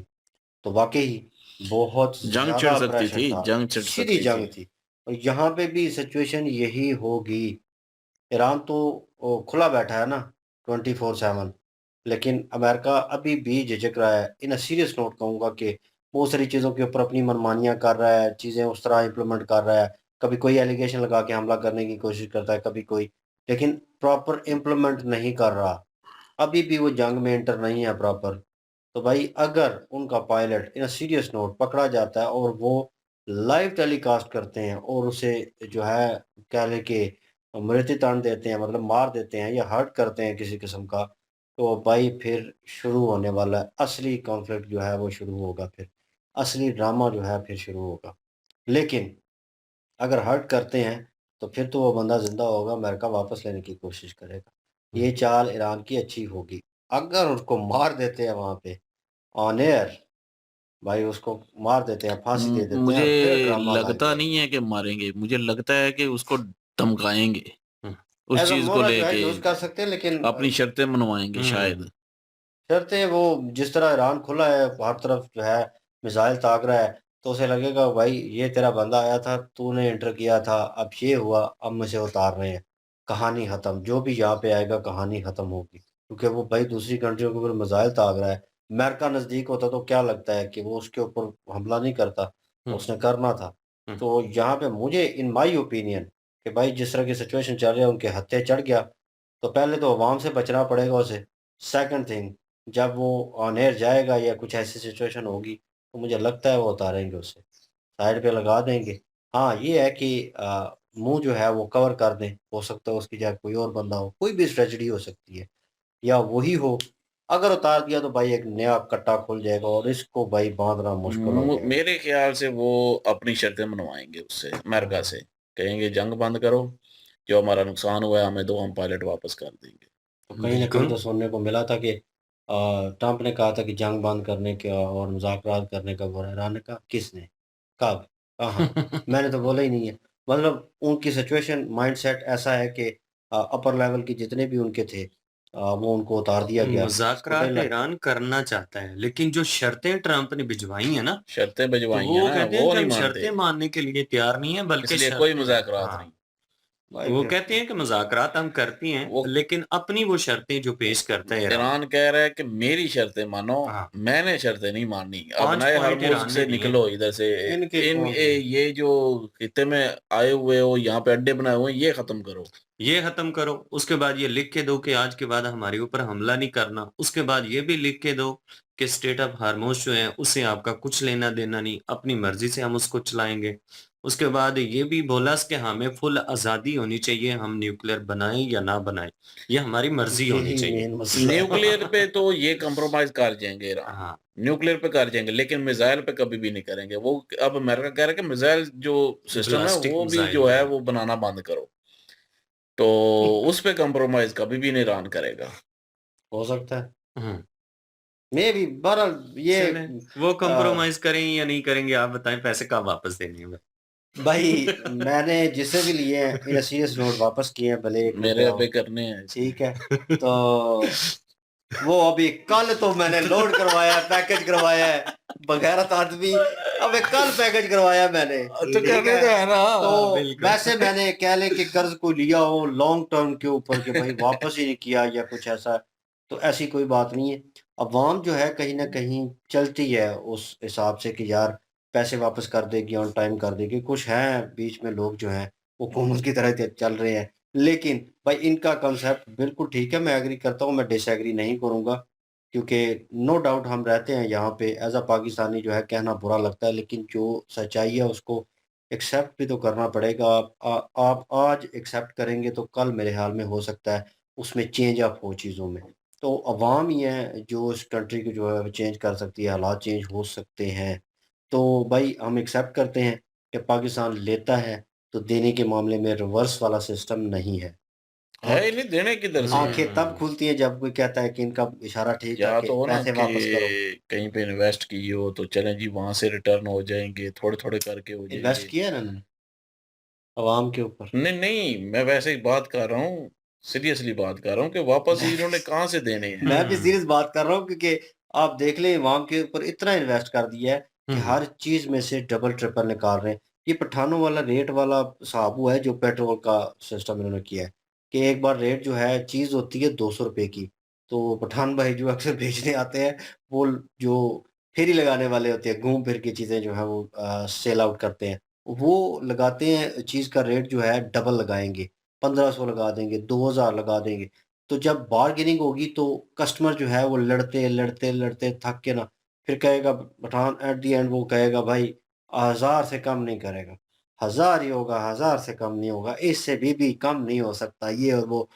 तो वाकई बहुत जंग छिड़ ज़्यादा सकती प्रेशर थी, था, जंग छिड़ सीधी सकती जंग थी। थी। और यहाँ पे भी सिचुएशन यही होगी। ईरान तो खुला बैठा है ना 24/7, लेकिन अमेरिका अभी भी झिझक रहा है। इन सीरियस नोट कहूँगा कि बहुत सारी चीज़ों के ऊपर अपनी मनमानियाँ कर रहा है, चीज़ें उस तरह इम्प्लीमेंट कर रहा है। कभी कोई एलिगेशन लगा के हमला करने की कोशिश करता है, कभी कोई, लेकिन प्रॉपर इम्प्लीमेंट नहीं कर रहा। अभी भी वो जंग में एंटर नहीं है प्रॉपर। तो भाई अगर उनका पायलट इन सीरियस नोट पकड़ा जाता है और वो लाइव टेलीकास्ट करते हैं और उसे जो है कह लें कि मृत्युदंड देते हैं, मतलब मार देते हैं या हर्ट करते हैं किसी किस्म का, तो भाई फिर शुरू होने वाला है असली कॉन्फ्लिक्ट जो है वो शुरू होगा, फिर असली ड्रामा जो है फिर शुरू होगा। लेकिन अगर हर्ट करते हैं तो फिर तो वो बंदा जिंदा होगा, अमेरिका वापस लेने की कोशिश करेगा। ये चाल ईरान की अच्छी होगी। अगर उसको मार देते हैं वहां पे ऑन एयर, भाई उसको मार देते हैं, फांसी दे देते हैं, फिर मुझे ड्रामा लग लगता जाएगा। नहीं है कि मारेंगे, मुझे लगता है कि उसको धमकाएंगे उस एज अ चीज को मोरा जो है लेके, यूज कर सकते हैं, लेकिन अपनी शर्तें मनवाएंगे शायद। शर्तें वो जिस तरह ईरान खुला है हर तरफ जो है मिसाइल ताक रहा है, तो उसे लगेगा भाई ये तेरा बंदा आया था, तूने एंटर किया था, अब ये हुआ, अब मुझे उतार रहे हैं, कहानी खत्म। जो भी यहाँ पे आएगा कहानी खत्म होगी, क्योंकि वो भाई दूसरी कंट्रियों के ऊपर मिसाइल ताक रहा है। अमेरिका नज़दीक होता तो क्या लगता है कि वो उसके ऊपर हमला नहीं करता, उसने करना था। तो यहाँ पे मुझे इन माई ओपिनियन कि भाई जिस तरह की सिचुएशन चल रही है उनके हत्थे चढ़ गया, तो पहले तो अवाम से बचना पड़ेगा उसे। सेकंड थिंग, जब वो ऑन एयर जाएगा या कुछ ऐसी सिचुएशन होगी, तो मुझे लगता है वो उतारेंगे उसे, साइड पे लगा देंगे। हाँ, ये है कि मुँह जो है वो कवर कर दें, हो सकता है उसकी जगह कोई और बंदा हो, कोई भी ट्रेजेडी हो सकती है, या वही हो। अगर उतार दिया तो भाई एक नया कट्टा खुल जाएगा और इसको भाई बांधना मुश्किल हो जाएगा। मेरे ख्याल से वो अपनी शर्तें मनवाएंगे उससे, अमेरिका से। कहेंगे जंग बंद करो, जो हमारा नुकसान हुआ है हमें दो, हम पायलट वापस कर देंगे। तो कहीं ना कहीं तो सुनने को मिला था कि ट्रंप ने कहा था कि जंग बंद करने का और मुज़ाकरात करने का बोला। ईरान ने कहा किसने, कब, कहाँ? मैंने तो बोला ही नहीं है। मतलब उनकी सिचुएशन माइंडसेट ऐसा है कि अपर लेवल के जितने भी उनके थे वो उनको उतार दिया गया। तो कहीं मुज़ाकरात लग ईरान करना चाहता है, लेकिन जो शर्तें ट्रंप ने भिजवाई हैं ना, शर्तें तो भिजवाई हैं वो ना, कहते हैं वो कि नहीं हम मानते, शर्तें मानने के लिए तैयार नहीं है, बल्कि इसलिए कोई शर्तें, मुज़ाकरात हाँ, नहीं। भाई वो फिर कहते हैं कि मुज़ाकरात हम करती हैं, वो लेकिन अपनी वो शर्तें जो पेश करता है ईरान। ईरान कह रहा है कि मेरी शर्तें मानो, हाँ, मैंने शर्तें नहीं माननी। 5 अपनाए पॉइंट हरमुज़ ईरान ने से दिए हैं। निकलो इधर से। इनके इन कौन ये जो खित्ते में आए हुए हो, यहाँ पे अड्डे बनाए हुए हैं, ये खत्म करो। ये खत्म करो, उसके बाद ये लिख के दो कि आज के बाद हमारे ऊपर हमला नहीं करना। उसके बाद ये भी लिख के दो कि स्टेट ऑफ हार्मोस जो है उससे आपका कुछ लेना देना नहीं, अपनी मर्जी से हम उसको चलाएंगे। उसके बाद ये भी बोला कि हमें फुल आजादी होनी चाहिए, हम न्यूक्लियर बनाएं या ना बनाएं, ये हमारी मर्जी होनी यही चाहिए। मेन मसला है। न्यूक्लियर पे तो ये कंप्रोमाइज कर जाएंगे ईरान, हाँ, न्यूक्लियर पे कर जाएंगे, लेकिन मिसाइल पे कभी भी नहीं करेंगे। वो अब अमेरिका कह रहा है कि मिसाइल जो सिस्टम है ब्लास्टिक वो भी मिसाइल जो है हाँ। वो बनाना बंद करो। तो उस पे कंप्रोमाइज कभी भी नहीं ईरान करेगा। हो सकता है हम्म, मे भी बहरहाल ये चलें, वो आ, कंप्रोमाइज करें या नहीं करेंगे आप बताएं, पैसे कब वापस देने हैं? भाई मैंने जिसे भी लिए हैं इन सीरियस नोट वापस किए हैं, भले 1 मेरे रुपया हो, अबे करने हैं इसके। ठीक है। तो वो अभी कल तो मैंने लोड करवाया, पैकेज करवाया है, बगैरत आदमी। अबे कल पैकेज करवाया मैंने, तो ठीक करने है। तो है ना। तो बिल्कुल। वैसे मैंने कह ले कि कर्ज को लिया हो लॉन्ग टर्म के ऊपर कि भाई वापस ही नहीं किया या कुछ ऐसा, तो ऐसी कोई बात नहीं है। अवाम जो है कहीं ना कहीं चलती है उस हिसाब से कि यार पैसे वापस कर देगी, ऑन टाइम कर देगी। कुछ हैं बीच में लोग जो हैं वो हुकूमत की तरह चल रहे हैं, लेकिन भाई इनका कंसेप्ट बिल्कुल ठीक है, मैं एग्री करता हूँ, मैं डिसएग्री नहीं करूँगा। क्योंकि नो डाउट हम रहते हैं यहाँ पे एज अ पाकिस्तानी, जो है कहना बुरा लगता है, लेकिन जो सच्चाई है उसको एक्सेप्ट भी तो करना पड़ेगा। आप आज एक्सेप्ट करेंगे तो कल मेरे ख्याल में हो सकता है उसमें चेंज अप हो चीज़ों में। तो अवाम ही है जो इस कंट्री को जो है चेंज कर सकती है, हालात चेंज हो सकते हैं। तो भाई हम एक्सेप्ट करते हैं कि पाकिस्तान लेता है, तो देने के मामले में रिवर्स वाला सिस्टम नहीं है। है ही आँख नहीं, देने किधर से आँखें हैं। तब खुलती हैं जब कोई कहता है कि इनका इशारा ठीक था या कि तो हो ना पैसे कि वापस करो। कहीं पे इन्वेस्ट की हो तो चलें जी, वहां से रिटर्न हो जाएंगे, थोड़े थोड़े करके हो इन्वेस्ट जाएंगे। किया है ना इन्होंने अवाम के ऊपर। नहीं नहीं, मैं वैसे ही बात कर रहा हूँ, सीरियसली बात कर रहा हूँ कि वापस मैं इन्होंने कहाँ से देने हैं। मैं भी सीरियस बात कर रहा हूँ, क्योंकि आप देख लें अवाम के ऊपर इतना इन्वेस्ट कर दिया है कि हम्म, हर चीज़ में से डबल ट्रिपल निकाल रहे हैं। ये पठानों वाला रेट वाला हिसाब हुआ है जो पेट्रोल का सिस्टम इन्होंने किया है कि एक बार रेट जो है चीज़ होती है 200 रुपए की, तो पठान भाई जो अक्सर बेचने आते हैं वो जो फेरी लगाने वाले होते हैं, घूम फिर के चीज़ें जो है वो सेल आउट करते हैं, वो लगाते हैं चीज़ का रेट जो है डबल लगाएंगे, 1500 लगा देंगे, 2000 लगा देंगे। तो जब बार्गेनिंग होगी तो कस्टमर जो है वो लड़ते लड़ते लड़ते थक के ना फिर कहेगा, पठान एट द एंड वो कहेगा भाई 1000 से कम नहीं करेगा, 1000 ही होगा, 1000 से कम नहीं होगा, इससे भी कम नहीं हो सकता, ये और वो।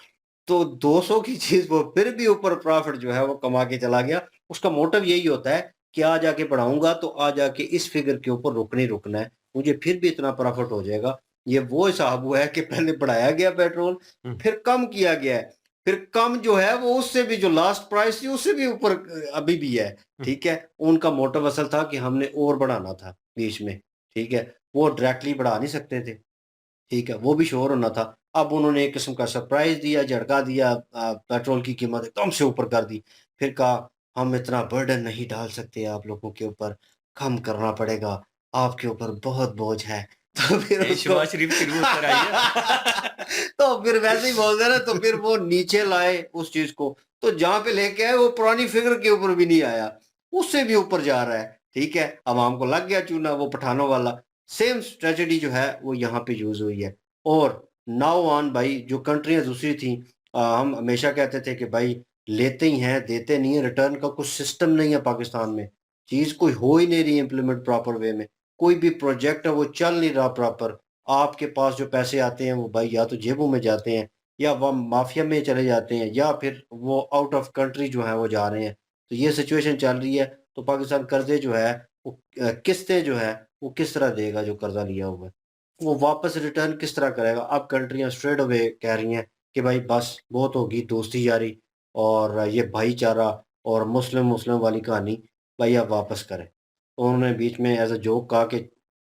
तो 200 की चीज़ वो फिर भी ऊपर प्रॉफ़िट जो है वो कमा के चला गया। उसका मोटिव यही होता है कि आज आके बढ़ाऊँगा तो आज आके इस फ़िगर के ऊपर रुकना ही रुकना है, मुझे फिर भी इतना प्रॉफ़िट हो जाएगा। ये वो हिसाब हुआ है कि पहले बढ़ाया गया पेट्रोल, हम्म, फिर कम किया गया है, फिर कम जो है वो उससे भी जो लास्ट प्राइस थी उससे भी ऊपर अभी भी है, हम्म, ठीक है? उनका मोटिव असल था कि हमने और बढ़ाना था बीच में, ठीक है? वो डायरेक्टली बढ़ा नहीं सकते थे। ठीक है, वो भी श्योर होना था। अब उन्होंने एक किस्म का सरप्राइज़ दिया, झटका दिया, पेट्रोल की कीमत एकदम से ऊपर कर दी। फिर कहा, हम इतना बर्डन नहीं डाल सकते आप लोगों के ऊपर, कम करना पड़ेगा, आपके ऊपर बहुत बोझ है। तो फिर ये उसको शहबाज शरीफ की रूह ऊपर आई है। तो फिर वैसे ही बोलते हैं ना, तो फिर वो नीचे लाए उस चीज़ को। तो जहाँ पे लेके आए वो पुरानी फ़िगर के ऊपर भी नहीं आया, उससे भी ऊपर जा रहा है, ठीक है? अवाम को लग गया चूना वो पठानों वाला। सेम स्ट्रेटजी जो है वो यहाँ पे यूज़ हुई है। और नाउ ऑन भाई जो कंट्रियाँ दूसरी थीं, हम हमेशा कहते थे कि भाई लेते ही हैं, देते नहीं हैं, रिटर्न का कुछ सिस्टम नहीं है पाकिस्तान में। चीज़ कोई हो ही नहीं रही इम्प्लीमेंट प्रॉपर वे में। कोई भी प्रोजेक्ट है वो चल नहीं रहा प्रॉपर। आपके पास जो पैसे आते हैं वो भाई या तो जेबों में जाते हैं, या वो माफिया में चले जाते हैं, या फिर वो आउट ऑफ कंट्री जो है वो जा रहे हैं। तो ये सिचुएशन चल रही है। तो पाकिस्तान कर्जे जो है वो किस्तें जो है वो किस तरह देगा, जो कर्जा लिया हुआ है वो वापस रिटर्न किस तरह करेगा। अब कंट्रियां स्ट्रेट अवे कह रही हैं कि भाई बस बहुत होगी दोस्ती यारी और ये भाईचारा और मुस्लिम मुस्लिम वाली कहानी, भाई आप वापस करें। तो उन्होंने बीच में एज अ जोक कहा कि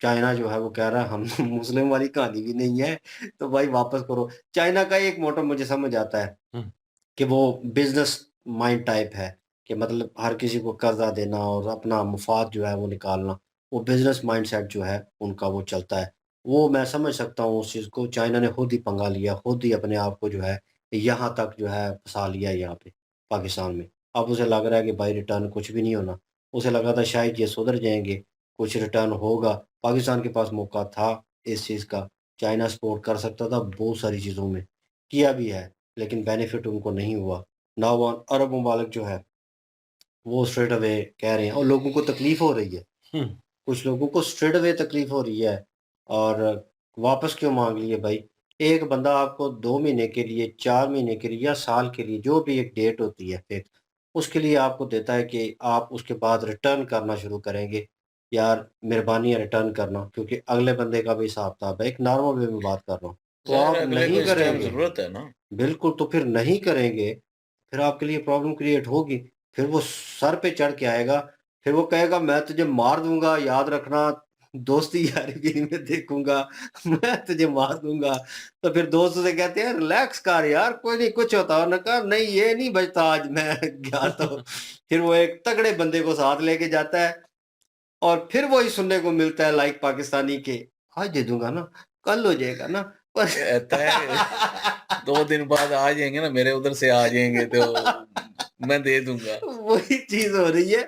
चाइना जो है वो कह रहा है हम मुस्लिम वाली कहानी भी नहीं है, तो भाई वापस करो। चाइना का एक मोटो मुझे समझ आता है हम्म, कि वो बिजनेस माइंड टाइप है, कि मतलब हर किसी को कर्जा देना और अपना मुफाद जो है वो निकालना, वो बिजनेस माइंडसेट जो है उनका वो चलता है। वो मैं समझ सकता हूँ उस चीज़ को। चाइना ने खुद ही पंगा लिया, खुद ही अपने आप को जो है यहाँ तक जो है फँसा लिया यहाँ पे पाकिस्तान में। अब उसे लग रहा है कि भाई रिटर्न कुछ भी नहीं होना। उसे लगा था शायद ये सुधर जाएँगे, कुछ रिटर्न होगा। पाकिस्तान के पास मौका था इस चीज़ का, चाइना सपोर्ट कर सकता था बहुत सारी चीज़ों में, किया भी है, लेकिन बेनिफिट उनको नहीं हुआ। नाउ अरब ममालिक जो है, वो स्ट्रेट अवे कह रहे हैं और लोगों को तकलीफ़ हो रही है। कुछ लोगों को स्ट्रेट अवे तकलीफ हो रही है और वापस क्यों मांग लिए भाई। एक बंदा आपको 2 महीने के लिए, 4 महीने के लिए या साल के लिए, जो भी एक डेट होती है फिक्स, उसके लिए आपको देता है कि आप उसके बाद रिटर्न करना शुरू करेंगे। यार मेहरबानी है रिटर्न करना, क्योंकि अगले बंदे का भी हिसाब किताब है। एक नॉर्मल वे में बात कर रहा हूँ, तो ज़ाहिर आप है अगले को नहीं इस टाइम करेंगे। ज़रूरत है ना। बिल्कुल, तो फिर नहीं करेंगे, फिर आपके लिए प्रॉब्लम क्रिएट होगी। फिर वो सर पे चढ़ के आएगा, फिर वो कहेगा मैं तुझे मार दूँगा, याद रखना, दोस्ती यारी भी में देखूँगा, मैं तुझे मार दूँगा। तो फिर दोस्त उसे कहते हैं रिलैक्स कर यार, कोई नहीं कुछ होता। उन्होंने कहा नहीं ये नहीं बचता आज मैं गया तो। फिर वो एक तगड़े बंदे को साथ लेके जाता है और फिर वही सुनने को मिलता है लाइक पाकिस्तानी के, आज दे दूँगा ना, कल हो जाएगा ना। पर कहता है 2 दिन बाद आ जाएँगे ना, मेरे उधर से आ जाएँगे तो मैं दे दूँगा। वही चीज़ हो रही है।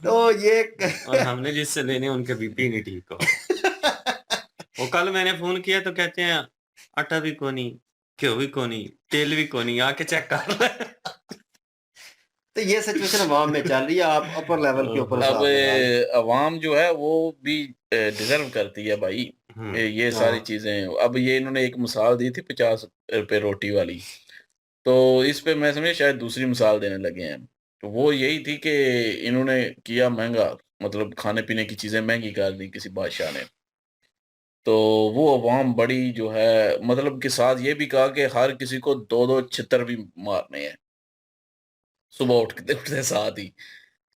तो ये और हमने जिससे लेने उनके बीपी नहीं ठीक हो। वो कल मैंने फ़ोन किया तो कहते हैं आटा भी कोनी, घ्यो भी कोनी, तेल भी कोनी, आके चेक कर ले। तो ये सिचुएशन अवाम में चल रही है, आप अपर लेवल के ऊपर अब हिसाब लगा लें। अवाम जो है वो भी डिज़र्व करती है भाई, ये सारी हाँ। चीज़ें। अब ये इन्होंने एक मिसाल दी थी 50 रुपए रोटी वाली, तो इस पे मैं समझा शायद दूसरी मिसाल देने लगे हैं। तो वो यही थी कि इन्होंने किया महँगा, मतलब खाने-पीने की चीज़ें महँगी कर दी किसी बादशाह ने। तो वो अवाम बड़ी जो है, मतलब के साथ ये भी कहा कि हर किसी को 2-2 छित्तर भी मारने हैं, सुबह उठते उठते साथ ही।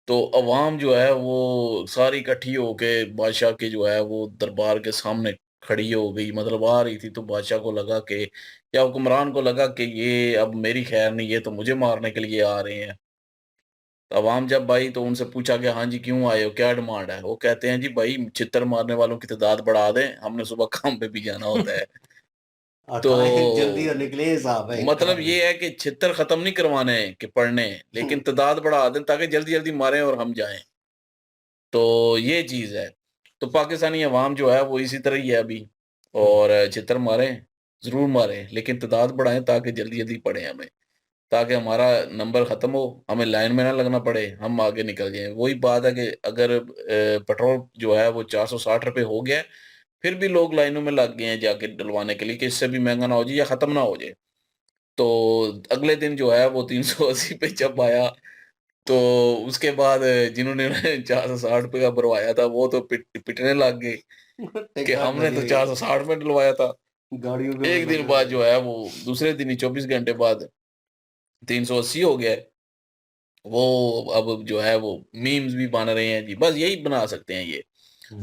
तो अवाम जो है वो सारी इकट्ठी होके बादशाह के जो है वो दरबार के सामने खड़ी हो गई, मतलब आ रही थी। तो बादशाह को लगा कि, या हुक्मरान को लगा कि ये अब मेरी खैर नहीं, ये तो मुझे मारने के लिए आ रहे हैं। तो अवाम जब आई तो उनसे पूछा कि हाँ जी क्यों आए हो, क्या डिमांड है? वो कहते हैं जी भाई छित्तर मारने वालों की तादाद बढ़ा दें, हमने सुबह काम पे भी जाना होता है। टाइम जल्दी और तो निकले हिसाब है इनका। मतलब ये है कि छित्तर खत्म नहीं करवाने हैं कि पढ़ने, लेकिन तादाद बढ़ा दें ताकि जल्दी-जल्दी मारें और हम जाएँ। तो ये चीज़ है। तो पाकिस्तानी अवाम जो है वो इसी तरह ही है अभी, और छित्तर मारें, ज़रूर मारें, लेकिन तादाद बढ़ाएँ ताकि जल्दी-जल्दी पढ़ें हमें, ताकि हमारा नंबर ख़त्म हो, हमें लाइन में ना लगना पड़े, हम आगे निकल जाएँ। वही बात है कि अगर पेट्रोल जो है वो ₹460 हो गया है, फिर भी लोग लाइनों में लग गए हैं जाके डलवाने के लिए कि इससे भी महँगा ना हो जाए या ख़त्म ना हो जाए। तो अगले दिन जो है वो 380 पे जब आया, तो उसके बाद जिन्होंने ₹460 का भरवाया था वो तो पिटने लग गए कि टिकट हमने लगी तो हुई है, 460 में डलवाया था। गाड़ियों के ऊपर एक दिन लगे बाद हुए जो है वो दूसरे दिन ही 24 घंटे बाद 380 हो गया है। वो अब जो है वो मीम्स भी बन रहे हैं जी, बस यही बना सकते हैं ये,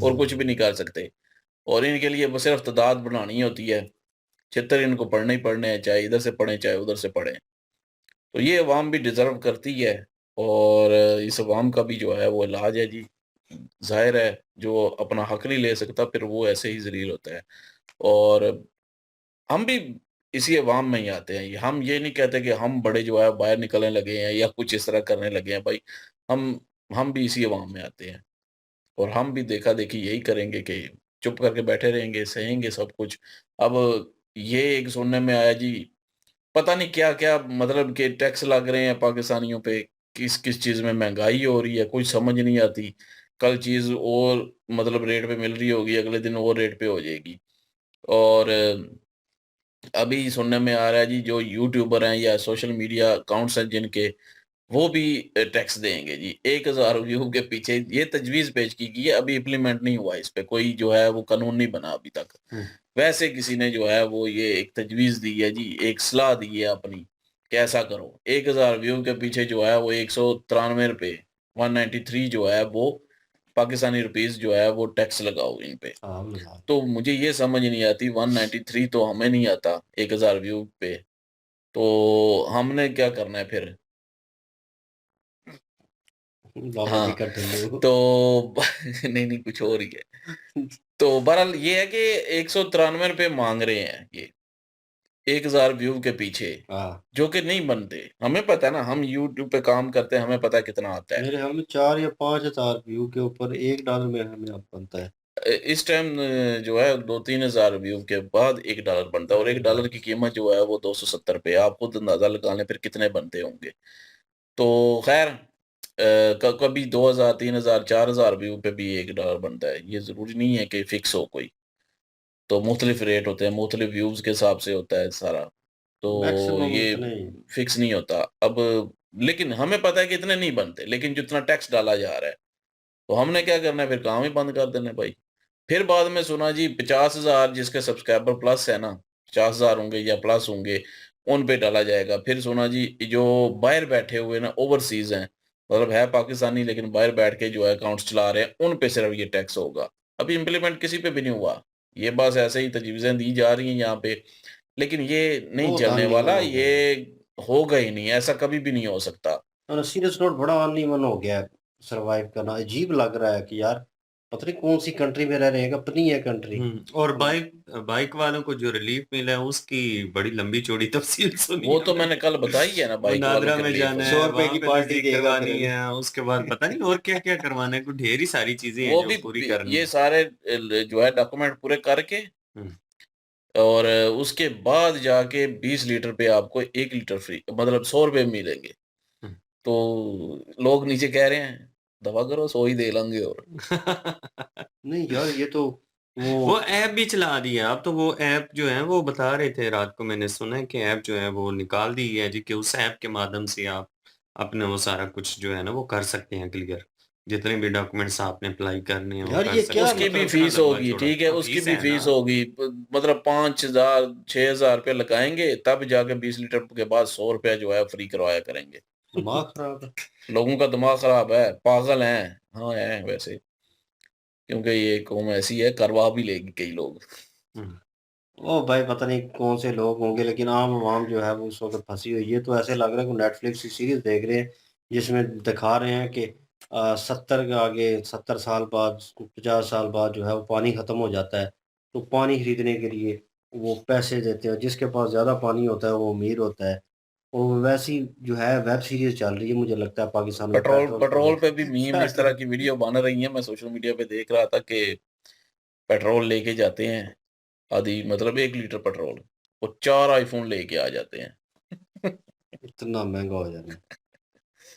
और कुछ भी नहीं कर सकते। और इनके लिए बस सिर्फ तादाद बढ़ानी होती है। छिहत्तर इनको पढ़ने ही पढ़ने हैं, चाहे इधर से पढ़ें, चाहे उधर से पढ़ें। तो ये अवाम भी डिज़र्व करती है, और इस अवाम का भी जो है वो इलाज है जी। ज़ाहिर है जो अपना हक नहीं ले सकता फिर वो ऐसे ही ज़लील होता है। और हम भी इसी अवाम में ही आते हैं। हम ये नहीं कहते कि हम बड़े जो है बाहर निकलने लगे हैं या कुछ इस तरह करने लगे हैं भाई। हम हम भी इसी अवाम में आते हैं, और हम भी देखा-देखी यही करेंगे कि चुप करके बैठे रहेंगे, सहेंगे सब कुछ। अब ये एक सुनने में आया जी, पता नहीं क्या-क्या, मतलब कि टैक्स लग रहे हैं पाकिस्तानियों पे, किस-किस चीज़ में महँगाई हो रही है, कुछ समझ नहीं आती। कल चीज़ और मतलब रेट पे मिल रही होगी, अगले दिन और रेट पे हो जाएगी। और अभी सुनने में आ रहा है जी, जो यूट्यूबर हैं या सोशल मीडिया अकाउंट्स हैं जिनके, वो भी टैक्स देंगे जी। 1000 व्यू के पीछे ये तजवीज़ पेश की गई है, अभी इम्प्लीमेंट नहीं हुआ इस पे, कोई जो है वो कानून नहीं बना अभी तक। वैसे किसी ने जो है वो ये एक तजवीज़ दी है जी, एक सलाह दी है अपनी, कि ऐसा करो। 1000 व्यू के पीछे जो है वो ₹193 193 जो है वो पाकिस्तानी रुपीज़ जो है वो टैक्स लगाओ इन पे। हाँ, तो मुझे ये समझ नहीं आती, 193 तो हमें नहीं आता 1000 व्यू पे, तो हमने क्या करना है फिर? बाबा जी हाँ का टुल्लू। तो नहीं नहीं कुछ और ही है। तो बहरहाल ये है कि 193 रुपए मांग रहे हैं ये 1000 व्यू के पीछे, हाँ, जो कि नहीं बनते। हमें पता है ना, हम यूट्यूब पे काम करते हैं, हमें पता है कितना आता है। मेरे ख्याल में 4 या 5,000 व्यू के ऊपर $1 में हमें अब बनता है। इस टाइम जो है 2-3 हजार व्यू के बाद $1 बनता है, और $1 की कीमत जो है वो 270 रुपये। आप खुद अंदाजा लगा लें फिर कितने बनते होंगे। तो खैर कभी 2000, 3000, 4000 व्यू पे भी $1 बनता है। ये जरूरी नहीं है कि फिक्स हो कोई, तो मुख्तलिफ रेट होते हैं, मुख्तलिफ व्यूज के हिसाब से होता है सारा। तो मैक्सिमम ये इतना ही। फिक्स नहीं होता अब। लेकिन हमें पता है कि इतने नहीं बनते, लेकिन जितना टैक्स डाला जा रहा है, तो हमने क्या करना है, फिर काम ही बंद कर देना है भाई। फिर बाद में सुना जी 50,000 जिसके सब्सक्राइबर प्लस है ना, 50,000 होंगे या प्लस होंगे, उन पे डाला जाएगा। फिर सुना जी जो बाहर बैठे हुए ना, ओवरसीज हैं, मतलब है पाकिस्तानी लेकिन बाहर बैठ के जो है अकाउंट्स चला रहे हैं, उन पे सिर्फ ये टैक्स होगा। अभी इम्प्लीमेंट किसी पे भी नहीं हुआ, ये बस ऐसे ही तजवीज़ें दी जा रही हैं यहाँ पे, लेकिन ये नहीं बहुत चलने अनइवन वाला, हो गया है। ये होगा ही नहीं, ऐसा कभी भी नहीं हो सकता। और सीरियस नोट बड़ा अनइवन हो गया है सरवाइव करना। अजीब लग रहा है कि यार पता नहीं कौन सी कंट्री में रह रहे हैं, अपनी है कंट्री। और बाइक बाइक वालों को जो रिलीफ मिला है उसकी बड़ी लंबी चौड़ी तफसील सुनी वो तो हमने। मैंने कल बताई है ना, बाइक वालों मुनादरा के में रिलीफ जाना वाली। है, 100 रुपए वहां की पे पार्टी तस्दीक देगा करवानी फिर। है, उसके बाद पता नहीं और क्या क्या करवाना है, कुछ ढेर सारी चीजें हैं वो जो भी पूरी करनी ये है। सारे जो है डॉक्यूमेंट पूरे करके, हम्म, और उसके बाद जाके 20 लीटर पे आपको 1 लीटर फ्री, मतलब 100 रुपए मिलेंगे। हम्म। तो लोग नीचे कह रहे हैं दवा करो 100 ही दे लेंगे। और नहीं यार ये तो वो वो ऐप भी चला दी है अब तो। वो ऐप जो है वो बता रहे थे रात को, मैंने सुना है कि ऐप जो है वो निकाल दी है जी, कि उस ऐप के माध्यम से आप अपने वो सारा कुछ जो है ना वो कर सकते हैं क्लियर। जितने भी डॉक्यूमेंट्स आपने अप्लाई करने हैं वो यार कर ये सकते क्या हैं, उसकी भी मतलब मतलब। इतना फीस लंबा होगी, चौड़ा। ठीक है, हाँ, उसकी फीस भी है ना। फीस होगी। मतलब 5,000 6,000 रुपये लगाएंगे, तब जाके 20 लीटर के बाद 100 रुपया जो है फ्री करवाया करेंगे। दिमाग खराब है। लोगों का दिमाग खराब है, पागल हैं। हाँ है वैसे, क्योंकि ये कौम ऐसी है, करवा भी लेगी कई लोग। हम्म। ओ भाई पता नहीं कौन से लोग होंगे, लेकिन आम आवाम जो है वो उस वक्त फंसी हुई है। तो ऐसे लग रहा है कि नेटफ्लिक्स की सीरीज देख रहे हैं जिसमें दिखा रहे हैं कि 70 के आगे 70 साल बाद 50 साल बाद जो है वो पानी खत्म हो जाता है। तो पानी खरीदने के लिए वो पैसे देते हैं, जिसके पास ज़्यादा पानी होता है वो अमीर होता है। और वैसी जो है वेब सीरीज चल रही है, मुझे लगता है पाकिस्तान में पेट्रोल पेट्रोल को पेट्रोल पे भी मीम इस तरह लेकर। की वीडियो बन रही है। मैं सोशल मीडिया पे देख रहा था कि पेट्रोल लेके जाते हैं आदि, मतलब 1 लीटर पेट्रोल, वो 4 आईफोन लेके आ जाते हैं। इतना महंगा हो जाना है।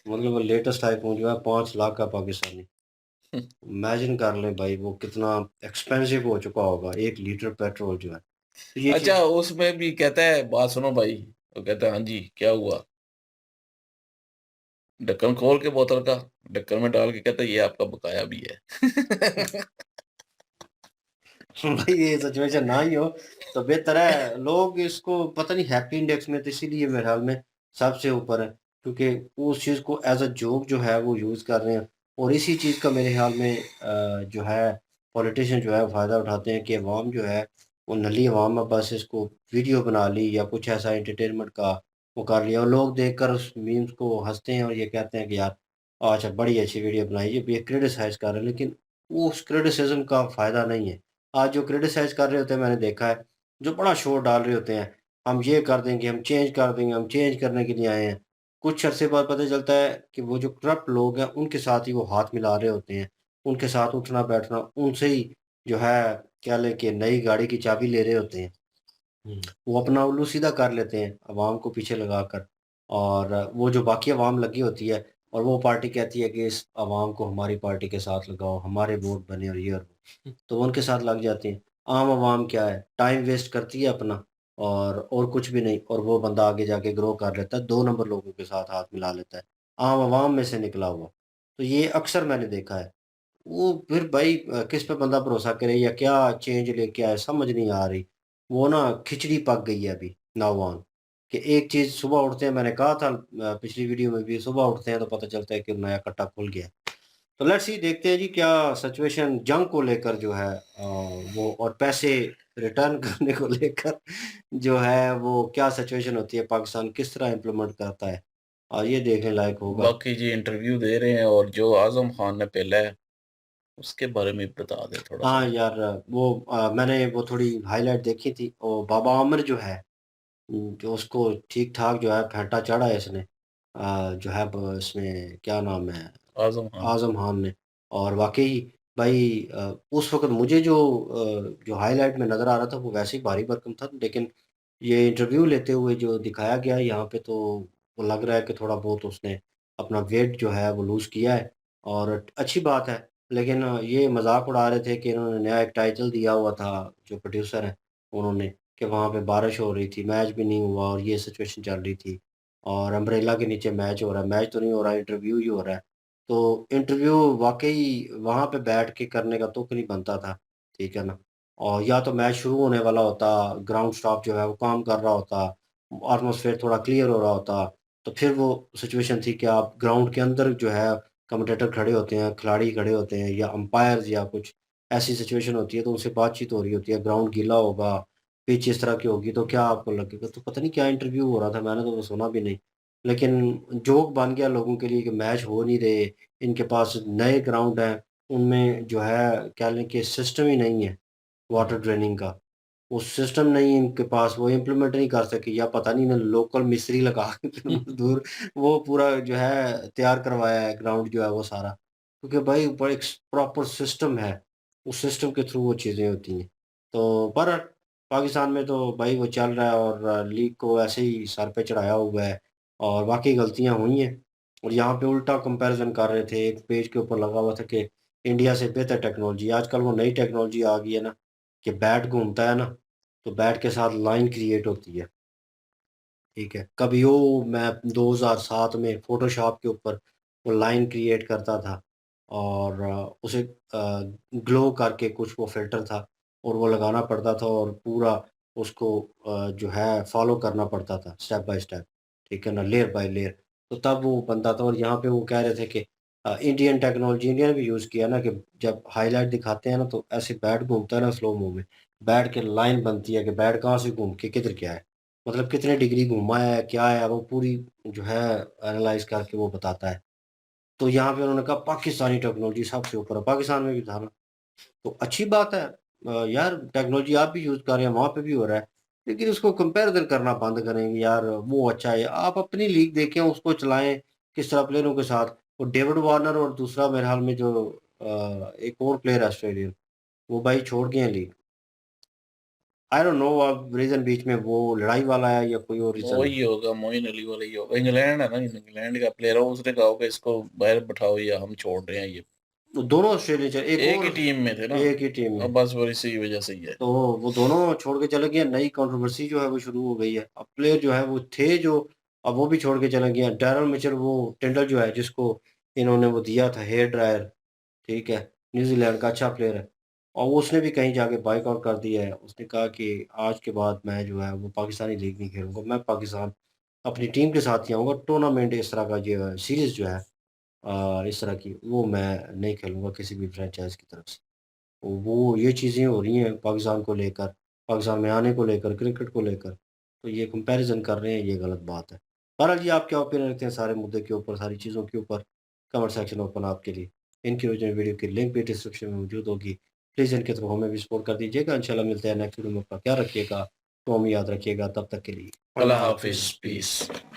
मतलब वो लेटेस्ट आईफोन जो है 5 लाख का पाकिस्तानी। इमेजिन कर लें भाई वो कितना एक्सपेंसिव हो चुका होगा 1 लीटर पेट्रोल जो है। तो ये अच्छा, चीज उसमें भी कहता है, बात सुनो भाई, वो कहता है हाँ जी क्या हुआ, ढक्कन खोल के बोतल का, ढक्कन में डाल के कहता है ये आपका बकाया भी है। भाई ये सिचुएशन ना ही हो तो बेहतर है। लोग इसको पता नहीं हैप्पी इंडेक्स में तो इसीलिए मेरे ख्याल में सबसे ऊपर है, क्योंकि उस चीज़ को एज अ जोक जो है वो यूज़ कर रहे हैं। और इसी चीज़ का मेरे ख्याल में जो है पॉलिटिशियन जो है फ़ायदा उठाते हैं कि अवाम जो है वो नली अवाम में बस इसको वीडियो बना ली या कुछ ऐसा एंटरटेनमेंट का वो कर लिया, और लोग देखकर उस मीम्स को हंसते हैं और ये कहते हैं कि यार अच्छा बड़ी अच्छी वीडियो बनाई, ये क्रिटिसाइज कर रहे हैं। लेकिन वो उस क्रिटिसिज्म का फ़ायदा नहीं है। आज जो क्रिटिसाइज़ कर रहे होते हैं मैंने देखा है, जो बड़ा शोर डाल रहे होते हैं, हम ये कर देंगे, हम चेंज कर देंगे, हम चेंज करने के लिए आए हैं। कुछ अरसे बाद पता चलता है कि वो जो करप्ट लोग हैं, उनके साथ ही वो हाथ मिला रहे होते हैं। उनके साथ उठना-बैठना, उनसे ही जो है कह लें कि नई गाड़ी की चाबी ले रहे होते हैं। हम्म। वो अपना उल्लू सीधा कर लेते हैं अवाम को पीछे लगाकर। और वो जो बाकी अवाम लगी होती है और वो पार्टी कहती है कि इस अवाम को हमारी पार्टी के साथ लगाओ, हमारे वोट बने और ये और वो। तो वो उनके साथ लग जाते हैं। आम अवाम क्या है, टाइम वेस्ट करती है अपना और कुछ भी नहीं, और वो बंदा आगे जाके ग्रो कर लेता है, 2 नंबर लोगों के साथ हाथ मिला लेता है, आम अवाम में से निकला हुआ। तो ये अक्सर मैंने देखा है। वो फिर भाई किस पे बंदा भरोसा करे या क्या चेंज लेके आए समझ नहीं आ रही। वो ना खिचड़ी पक गई है अभी नौजवान, कि एक चीज़ सुबह उठते हैं, मैंने कहा था पिछली वीडियो में भी, सुबह उठते हैं तो पता चलता है कि नया कट्टा खुल गया है। तो लेट्स सी देखते हैं जी क्या सिचुएशन जंग को लेकर जो है वो और पैसे रिटर्न करने को लेकर जो है वो क्या सिचुएशन होती है, पाकिस्तान किस तरह इम्प्लीमेंट करता है। ये देखने लायक होगा। बाकी जी इंटरव्यू दे रहे हैं, और जो आजम खान ने पहला है उसके बारे में बता दे थोड़ा सा। हाँ यार, मैंने वो थोड़ी हाईलाइट देखी थी, और बाबा आमिर जो है, जो उसको ठीक ठाक जो है फेंटा चढ़ा है इसने, जो है इसमें क्या नाम है, आजम खान। आजम खान ने। और वाकई भाई, उस वक्त मुझे जो हाईलाइट में नज़र आ रहा था वो वैसे ही भारी भरकम था, लेकिन ये इंटरव्यू लेते हुए जो दिखाया गया यहाँ पे, तो वो लग रहा है कि थोड़ा बहुत उसने अपना वेट जो है वो लूज़ किया है, और अच्छी बात है। लेकिन ये मजाक उड़ा रहे थे कि इन्होंने नया एक टाइटल दिया हुआ था, जो प्रोड्यूसर हैं उन्होंने, कि वहाँ पे बारिश हो रही थी, मैच भी नहीं हुआ, और ये सिचुएशन चल रही थी, और अम्ब्रेला के नीचे मैच हो रहा है। मैच तो नहीं हो रहा, इंटरव्यू ही हो रहा है। तो इंटरव्यू वाक़ई वहाँ पे बैठ के करने का तुक नहीं बनता था, ठीक है ना? और या तो मैच शुरू होने वाला होता, ग्राउंड स्टाफ जो है वो काम कर रहा होता, एटमॉस्फेयर थोड़ा क्लियर हो रहा होता, तो फिर वो सिचुएशन थी कि आप ग्राउंड के अंदर जो है कमेंटेटर खड़े होते हैं, खिलाड़ी खड़े होते हैं, या अंपायर्स, या कुछ ऐसी सिचुएशन होती है, तो उनसे बातचीत हो रही होती है, ग्राउंड गीला होगा, पिच इस तरह की होगी, तो क्या आपको लगेगा? तो पता नहीं क्या इंटरव्यू हो रहा था, मैंने तो वो सुना भी नहीं। लेकिन जोक बन गया लोगों के लिए कि मैच हो नहीं रहे, इनके पास नए ग्राउंड हैं, उनमें जो है कह लें कि सिस्टम ही नहीं है वाटर ड्रेनिंग का। वो सिस्टम नहीं है इनके पास, वो इम्प्लीमेंट नहीं कर सके, या पता नहीं ना लोकल मिस्त्री लगा के फिर मज़दूर वो पूरा जो है तैयार करवाया है ग्राउंड जो है वो सारा। क्योंकि भाई बड़ा एक प्रॉपर सिस्टम है, उस सिस्टम के थ्रू वो चीज़ें होती हैं। तो बहरहाल पाकिस्तान में तो भाई वो चल रहा है, और लीग को ऐसे ही सर पे चढ़ाया हुआ है, और वाक़ई गलतियाँ हुई हैं। और यहाँ पे उल्टा कंपैरिज़न कर रहे थे, एक पेज के ऊपर लगा हुआ था कि इंडिया से बेहतर टेक्नोलॉजी। आजकल वो नई टेक्नोलॉजी आ गई है ना, कि बैट घूमता है ना, तो बैट के साथ लाइन क्रिएट होती है, ठीक है? कभी वो मैं 2007 में फ़ोटोशॉप के ऊपर वो लाइन क्रिएट करता था, और उसे ग्लो करके कुछ वो फ़िल्टर था, और वो लगाना पड़ता था, और पूरा उसको जो है फ़ॉलो करना पड़ता था स्टेप बाय स्टेप, ठीक है ना? Layer by layer. तो तब वो बनता था, और यहाँ पे वो कह रहे थे कि इंडियन टेक्नोलॉजी इंडिया ने भी यूज़ किया ना, कि जब हाइलाइट दिखाते हैं ना, तो ऐसे बैट घूमता है ना स्लो-mo में, बैट की लाइन बनती है कि बैट कहाँ से घूम के किधर गया है। मतलब कितने डिग्री घुमा है, क्या है, वो पूरी जो है एनालाइज़ करके वो बताता है। तो यहाँ पे उन्होंने कहा पाकिस्तानी टेक्नोलॉजी सबसे ऊपर है, पाकिस्तान में भी था ना, तो अच्छी बात है। यार टेक्नोलॉजी आप भी यूज़ कर रहे हैं, वहाँ पे भी हो रहा है, लेकिन उसको कंपैरिज़न करना बंद करें कि यार वो अच्छा है। आप अपनी लीग देखें, उसको चलाएँ किस तरह प्लेयरों के साथ। वो डेविड वार्नर और दूसरा मेरे ख़्याल में जो एक और प्लेयर है ऑस्ट्रेलियन, वो भाई छोड़ गए हैं लीग। आई डोंट नो अब रीज़न बीच में वो लड़ाई वाला है या कोई और रीज़न है। वही होगा, मोइन अली वाला ही होगा। इंग्लैंड है ना, इंग्लैंड का प्लेयर है, उसने कहा होगा इसको बाहर बैठाओ या हम छोड़ रहे हैं ये। वो दोनों ऑस्ट्रेलिया चले, एक एक और ही टीम में थे ना, एक ही टीम अब में। बस वो इसी वजह से ही है। तो वो दोनों छोड़ के चले गए, नई कंट्रोवर्सी जो है वो शुरू हो गई है। अब प्लेयर जो है वो थे जो, अब वो भी छोड़ के चले गए हैं। डैरल मिचेल, वो टिंडल जो है जिसको इन्होंने वो दिया था हेयर ड्रायर, ठीक है, न्यूजीलैंड का अच्छा प्लेयर है, और वो उसने भी कहीं जाके बाइकआउट कर दिया है। उसने कहा कि आज के बाद मैं जो है वो पाकिस्तानी लीग नहीं खेलूँगा, मैं पाकिस्तान अपनी टीम के साथ ही आऊँगा। टूर्नामेंट इस तरह का जो है सीरीज़ जो है इस तरह की, वो मैं नहीं खेलूँगा किसी भी फ्रैंचाइज़ की तरफ से। वो ये चीज़ें हो रही हैं पाकिस्तान को लेकर, पाकिस्तान में आने को लेकर, क्रिकेट को लेकर, तो ये कंपैरिज़न कर रहे हैं, ये गलत बात है। बहरहाल जी, आप क्या ओपिनियन रखते हैं सारे मुद्दे के ऊपर, सारी चीज़ों के ऊपर? कमेंट सेक्शन ओपन आपके लिए। इनकी ओरिजिनल वीडियो की लिंक भी डिस्क्रिप्शन में मौजूद होगी। प्लीज़ इनके थ्रू हमें भी सपोर्ट कर दीजिएगा। इंशाल्लाह मिलते हैं नेक्स्ट वीडियो में। अपना ख्याल रखिएगा, दुआ में याद रखिएगा। तब तक के लिए अल्लाह अल्लाह हाफिज़, हाफ़िज़, पीस। पीस।